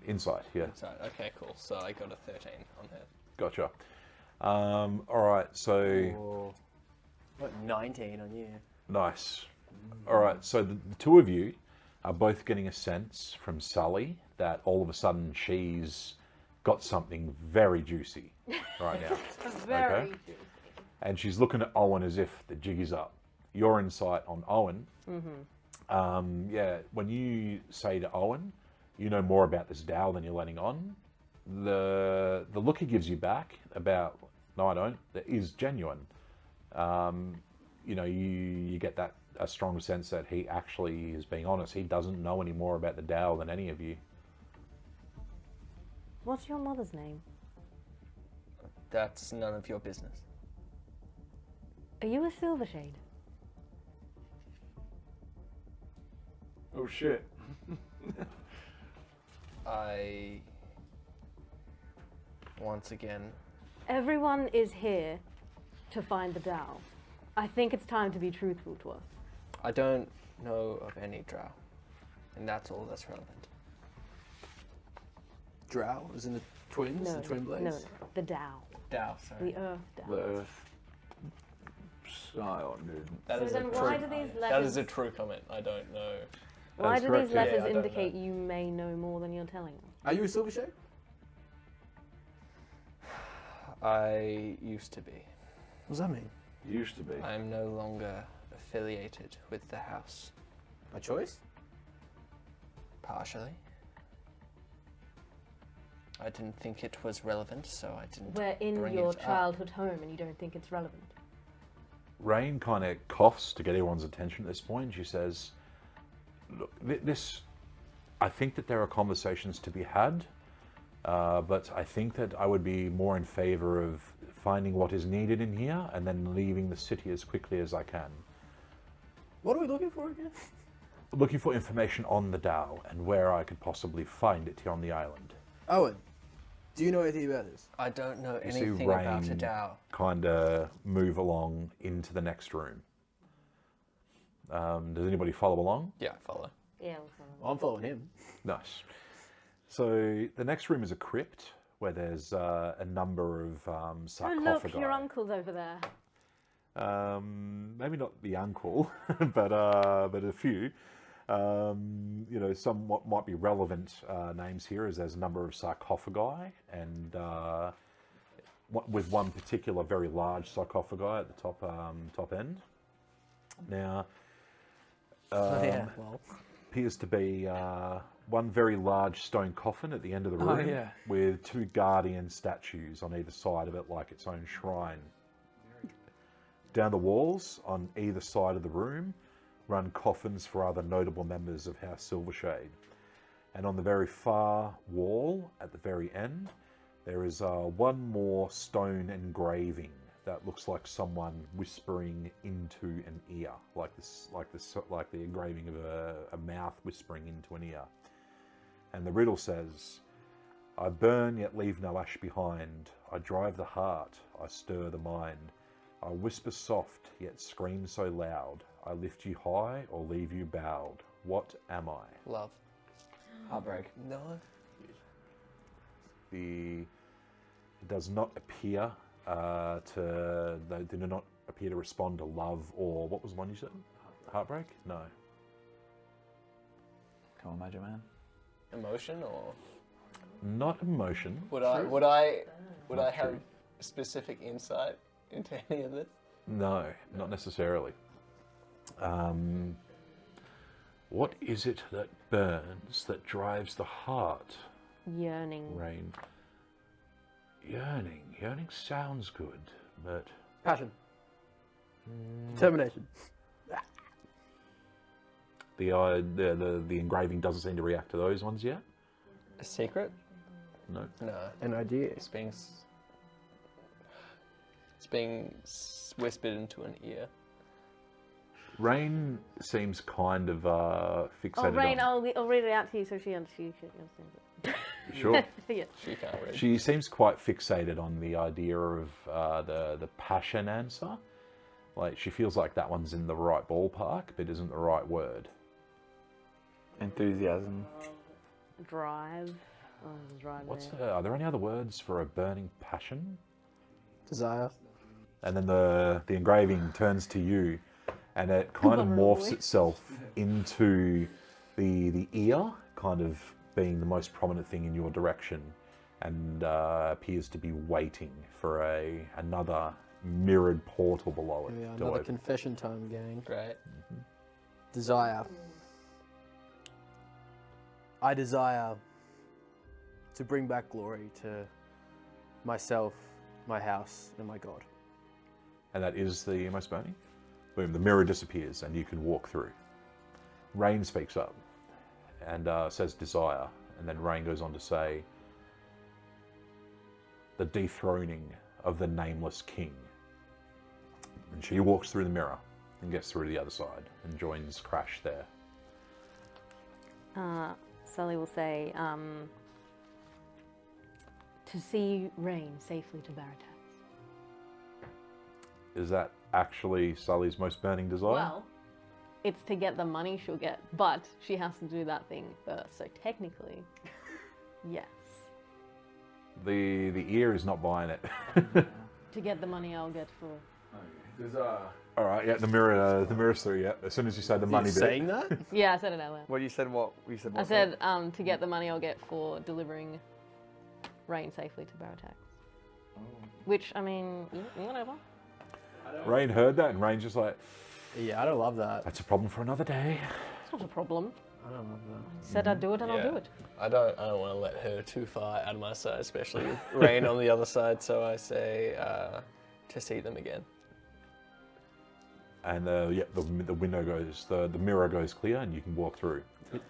Insight, yeah. Insight, okay, cool. So I got a 13 on her. Gotcha. Alright, so Or, what, 19 on you? nice. Alright, so the two of you are both getting a sense from Sully that all of a sudden she's got something very juicy right now. Very Okay. And she's looking at Owen as if the jig is up. Your insight on Owen, yeah, when you say to Owen, you know more about this Dow than you're letting on, the look he gives you back about, no I don't, that is genuine. You know, you get that a strong sense that he actually is being honest. He doesn't know any more about the Dow than any of you. What's your mother's name? That's none of your business. Are you a Silvershade? Oh shit. I... Once again... Everyone is here to find the Dow. I think it's time to be truthful to us. I don't know of any drow. And that's all that's relevant. Drow? Isn't it twins? No, the twin blades? no, the Dow. Dow, sorry. The Earth Dow. The Earth Scion, dude. That So is then a why true, do these that letters... is a true comment. I don't know. Why That's do correct, these yeah. letters Yeah, I don't indicate know. you may know more than you're telling us? Are you a Silvershade? I used to be. What does that mean? Used to be. I am no longer affiliated with the house. By choice? Partially. I didn't think it was relevant, so I didn't We're in bring your it up. childhood home and you don't think it's relevant. Rain kind of coughs to get everyone's attention at this point. She says, look, this I think that there are conversations to be had, but I think that I would be more in favor of finding what is needed in here and then leaving the city as quickly as I can. What are we looking for again? Looking for information on the Tao and where I could possibly find it here on the island. Owen, do you know anything about this? I don't know You see anything about a Rain Dao. kind of move along into the next room. Does anybody follow along? Yeah, I follow. Yeah. I'm following him. Nice. So the next room is a crypt where there's a number of Oh, sarcophagi. look, your uncle's over there. Maybe not the uncle, but a few. Some what might be relevant names here is there's a number of sarcophagi, and with one particular very large sarcophagi at the top end. Now, yeah, well. appears to be one very large stone coffin at the end of the room yeah. with two guardian statues on either side of it like its own shrine. Down the walls on either side of the room run coffins for other notable members of House Silvershade. And on the very far wall at the very end there is one more stone engraving that looks like someone whispering into an ear, like the engraving of a mouth whispering into an ear. And the riddle says, "I burn yet leave no ash behind. I drive the heart, I stir the mind. I whisper soft yet scream so loud. I lift you high or leave you bowed. What am I?" Love. Heartbreak. No. It does not appear they do not appear to respond to love or what was the one you said? Heartbreak? No. Come on, Magic Man. Emotion or Not emotion. would I Not have truth. specific insight into any of this? No, not necessarily. What is it that burns, that drives the heart? Yearning. Rain. Yearning. Yearning sounds good, but Passion. Determination. the engraving doesn't seem to react to those ones yet. A secret? No. No. An idea. It's being whispered into an ear. Rain seems kind of fixated Oh, Rain, on... I'll read it out to you so she understands it. Sure. Yes. She can't read. She seems quite fixated on the idea of the passion answer. Like, she feels like that one's in the right ballpark, but isn't the right word. Enthusiasm. Drive. Oh, there's a drive there. Are there any other words for a burning passion? Desire. And then the engraving turns to you, and it kind of on, morphs boy. itself into the ear, kind of being the most prominent thing in your direction, and appears to be waiting for another mirrored portal below it. Yeah, to another open. confession time, gang. Great. Desire. I desire to bring back glory to myself, my house, and my God. And that is the most burning. Boom, the mirror disappears and you can walk through. Rain speaks up and says desire, and then Rain goes on to say, the dethroning of the nameless king. And she walks through the mirror and gets through to the other side and joins Crash there. Sully will say, to see Rain safely to Baratax. Is that actually Sully's most burning desire? Well, it's to get the money she'll get, but she has to do that thing first. So technically, yes. The ear is not buying it. To get the money I'll get for... All right, yeah, the mirror's through, yeah. As soon as you say the money bit. Saying that? Yeah, I said it out loud. Well, you said what? You said what? I said to get the money I'll get for delivering Rain safely to Baratax. Which, I mean, whatever. Rain heard that and Rain's just like, Yeah, I don't love that. that's a problem for another day. It's not a problem. I don't love that. I said I'd do it and I'll do it. I don't want to let her too far out of my side, especially with Rain on the other side. So I say to see them again. And the window goes, the mirror goes clear, and you can walk through.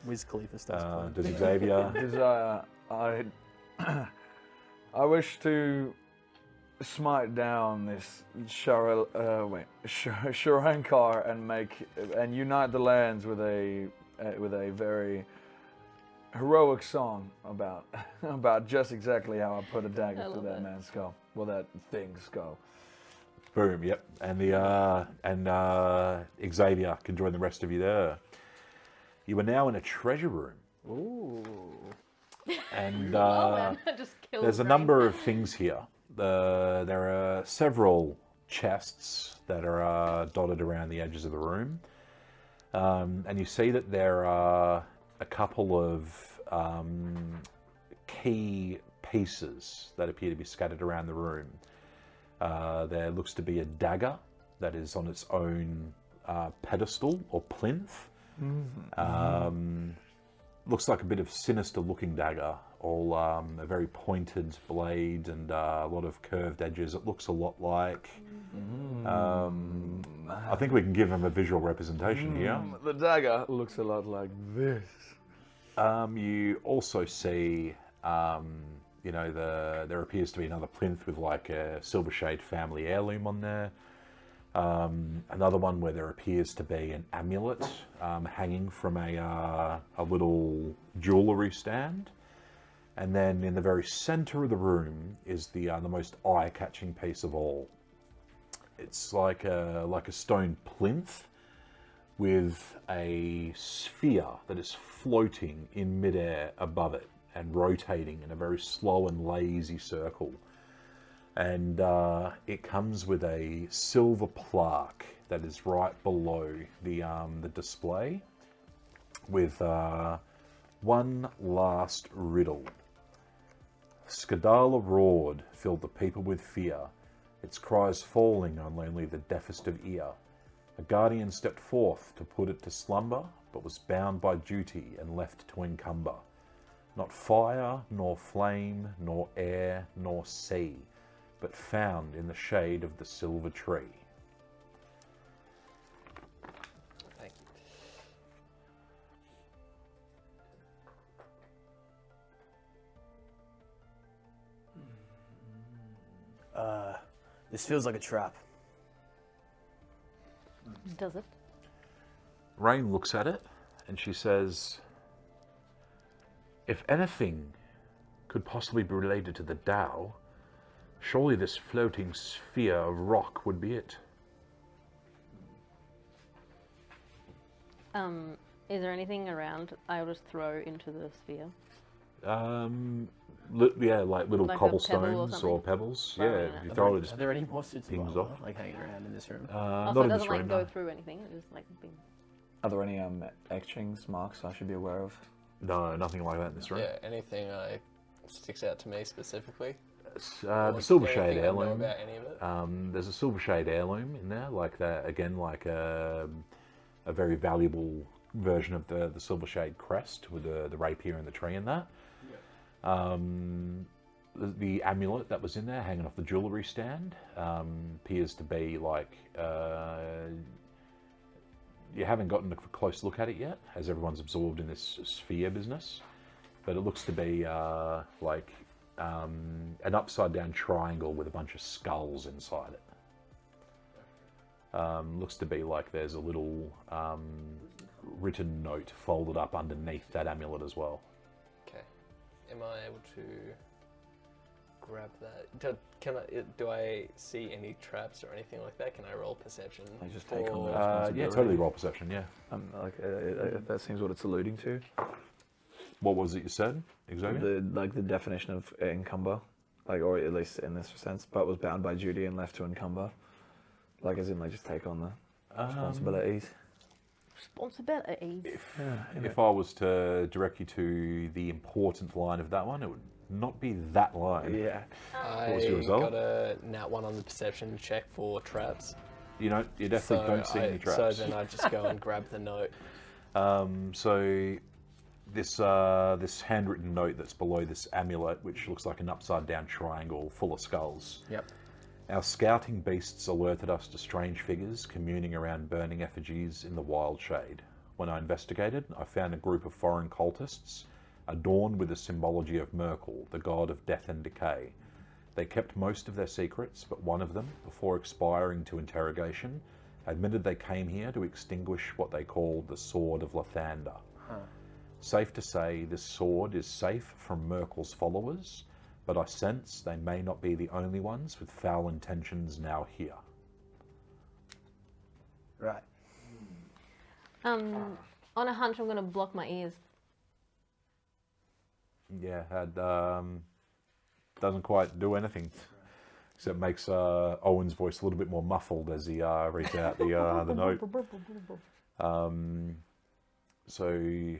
Wiz Khalifa starts playing. Does Xavier? I wish to smite down this Shurunkar and unite the lands with a very heroic song about just exactly how I put a dagger through that man's skull. Well, that thing's skull. Boom. Yep. And Xavier can join the rest of you there. You are now in a treasure room. Ooh. And Just kills there's a Rain. number of things here. There are several chests that are dotted around the edges of the room. And you see that there are a couple of key pieces that appear to be scattered around the room. There looks to be a dagger that is on its own pedestal or plinth. Looks like a bit of sinister looking dagger, all a very pointed blade and a lot of curved edges. It looks a lot like, I think we can give him a visual representation here. The dagger looks a lot like this. You also see, there appears to be another plinth with like a Silvershade family heirloom on there. Another one where there appears to be an amulet hanging from a little jewellery stand. And then in the very centre of the room is the most eye-catching piece of all. It's like a stone plinth with a sphere that is floating in midair above it and rotating in a very slow and lazy circle. And it comes with a silver plaque that is right below the display with one last riddle. Skadala roared, filled the people with fear, its cries falling on only the deafest of ear. A guardian stepped forth to put it to slumber, but was bound by duty and left to encumber. Not fire, nor flame, nor air, nor sea, but found in the shade of the silver tree. Thank This feels like a trap. Does it? Rain looks at it and she says, if anything could possibly be related to the Tao, surely this floating sphere of rock would be it. Is there anything around I'll just throw into the sphere? Like little Like a cobblestones pebble or or pebbles. Throw Yeah, it in you it. throw it. Are there any more suits pings well, off. like hanging around in this room? Not So it in this doesn't like room. go No. through anything. It just like being... Are there any etchings, marks I should be aware of? No, nothing like that in this room. Yeah, anything sticks out to me specifically? The Or Silvershade anything I know heirloom. about any of it? There's a Silvershade heirloom in there, like that again, like a very valuable version of the Silvershade crest with the rapier and the tree and that. The amulet that was in there, hanging off the jewellery stand, appears to be like you haven't gotten a close look at it yet, as everyone's absorbed in this sphere business. But it looks to be like an upside-down triangle with a bunch of skulls inside it. Looks to be like there's a little written note folded up underneath that amulet as well. Okay. Am I able to grab that? Do I see any traps or anything like that? Can I roll perception? I just take on Or- the Yeah, responsibility. totally roll perception, yeah. That seems what it's alluding to. What was it you said, Xavier? The definition of encumber, or at least in this sense, but was bound by duty and left to encumber. Like as in, just take on the responsibilities. Responsibilities. If I was to direct you to the important line of that one, it would not be that line. Yeah. What was your result? got a nat 1 on the perception check for traps. You definitely don't see any traps. So then I just go and grab the note. So this handwritten note that's below this amulet, which looks like an upside down triangle full of skulls. Yep. Our scouting beasts alerted us to strange figures communing around burning effigies in the wild shade. When I investigated, I found a group of foreign cultists adorned with the symbology of Merkel, the god of death and decay. They kept most of their secrets, but one of them, before expiring to interrogation, admitted they came here to extinguish what they called the Sword of Lathander. Safe to say, this sword is safe from Merkel's followers, but I sense they may not be the only ones with foul intentions now here. Right. On a hunch, I'm going to block my ears. Yeah, doesn't quite do anything. Except makes Owen's voice a little bit more muffled as he reads out the note. So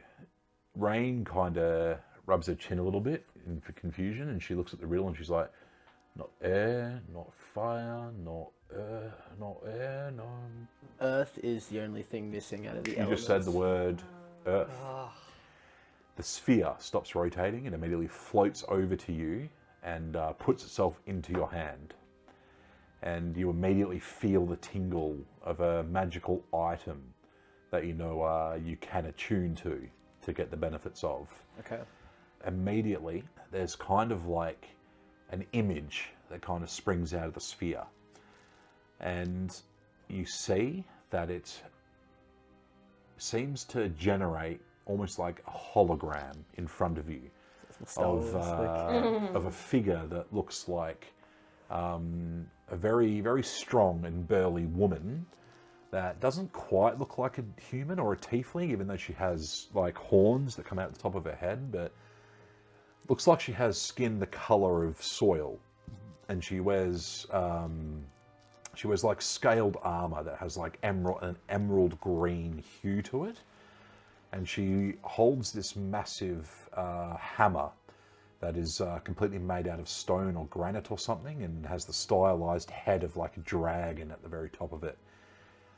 Rain kind of rubs her chin a little bit in for confusion, and she looks at the riddle and she's like, not air, not fire, not air, no. Earth is the only thing missing out of the You elements. just said the word earth. The sphere stops rotating and immediately floats over to you and puts itself into your hand. And you immediately feel the tingle of a magical item that you know you can attune to get the benefits of. Okay. Immediately, there's kind of like an image that kind of springs out of the sphere. And you see that it seems to generate almost like a hologram in front of you of a figure that looks like a very, very strong and burly woman that doesn't quite look like a human or a tiefling, even though she has like horns that come out the top of her head, but looks like she has skin the color of soil, and she wears like scaled armor that has like an emerald green hue to it, and she holds this massive hammer that is completely made out of stone or granite or something, and has the stylized head of like a dragon at the very top of it.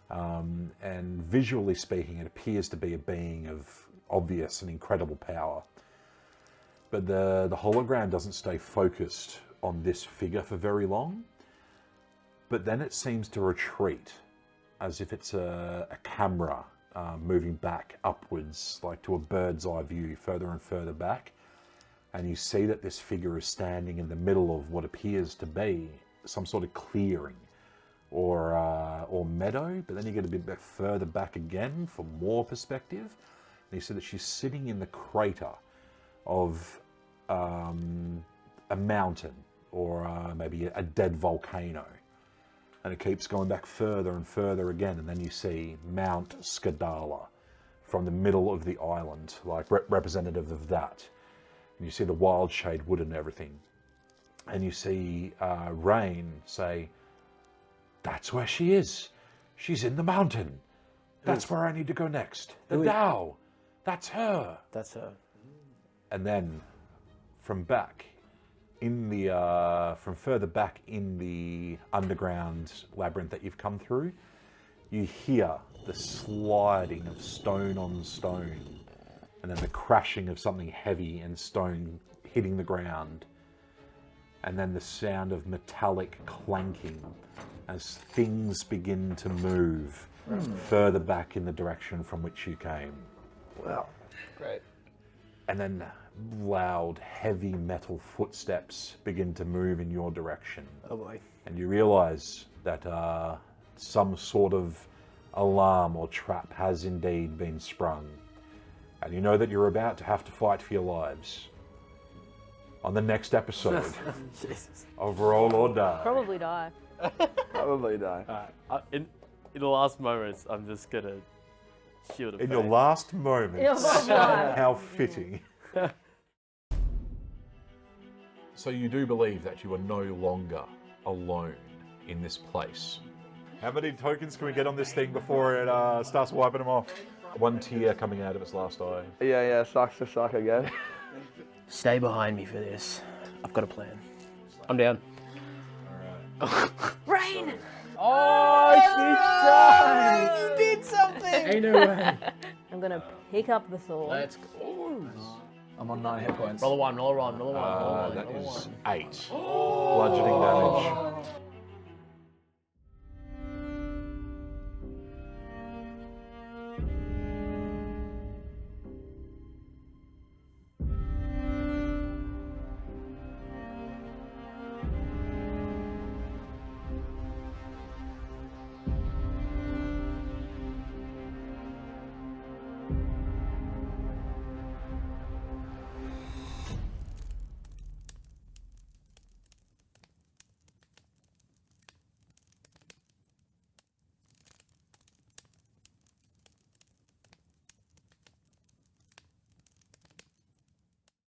And visually speaking, it appears to be a being of obvious and incredible power. But the hologram doesn't stay focused on this figure for very long, but then it seems to retreat, as if it's a camera moving back upwards, like to a bird's eye view, further and further back. And you see that this figure is standing in the middle of what appears to be some sort of clearing or meadow, but then you get a bit further back again for more perspective, and you see that she's sitting in the crater of a mountain or maybe a dead volcano, and it keeps going back further and further again, and then you see Mount Skadala from the middle of the island, like representative of that, and you see the wild shade wood and everything, and you see Rain say, "That's where she is. She's in the mountain. That's where I need to go next. The Dow. That's her." That's her. And then from back in the from further back in the underground labyrinth that you've come through, you hear the sliding of stone on stone, and then the crashing of something heavy and stone hitting the ground, and then the sound of metallic clanking as things begin to move further back in the direction from which you came. Wow. Great. And then loud, heavy metal footsteps begin to move in your direction. Oh boy. And you realize that some sort of alarm or trap has indeed been sprung. And you know that you're about to have to fight for your lives. On the next episode Jesus. of Roll or Die. Probably die. Probably die. Alright, in the last moments, I'm just gonna shield a In your face. last moments. Your last moments. How fitting. So you do believe that you are no longer alone in this place. How many tokens can we get on this thing before it starts wiping them off? One tear coming out of its last eye. Yeah, socks to sock again. Stay behind me for this. I've got a plan. I'm down. Rain! Oh, she died! You did something! Ain't no way. I'm gonna pick up the sword. Let's go. I'm on 9 hit points. Roll a one, roll a one, roll a one, roll a one. That roll a is one. 8 bludgeoning damage.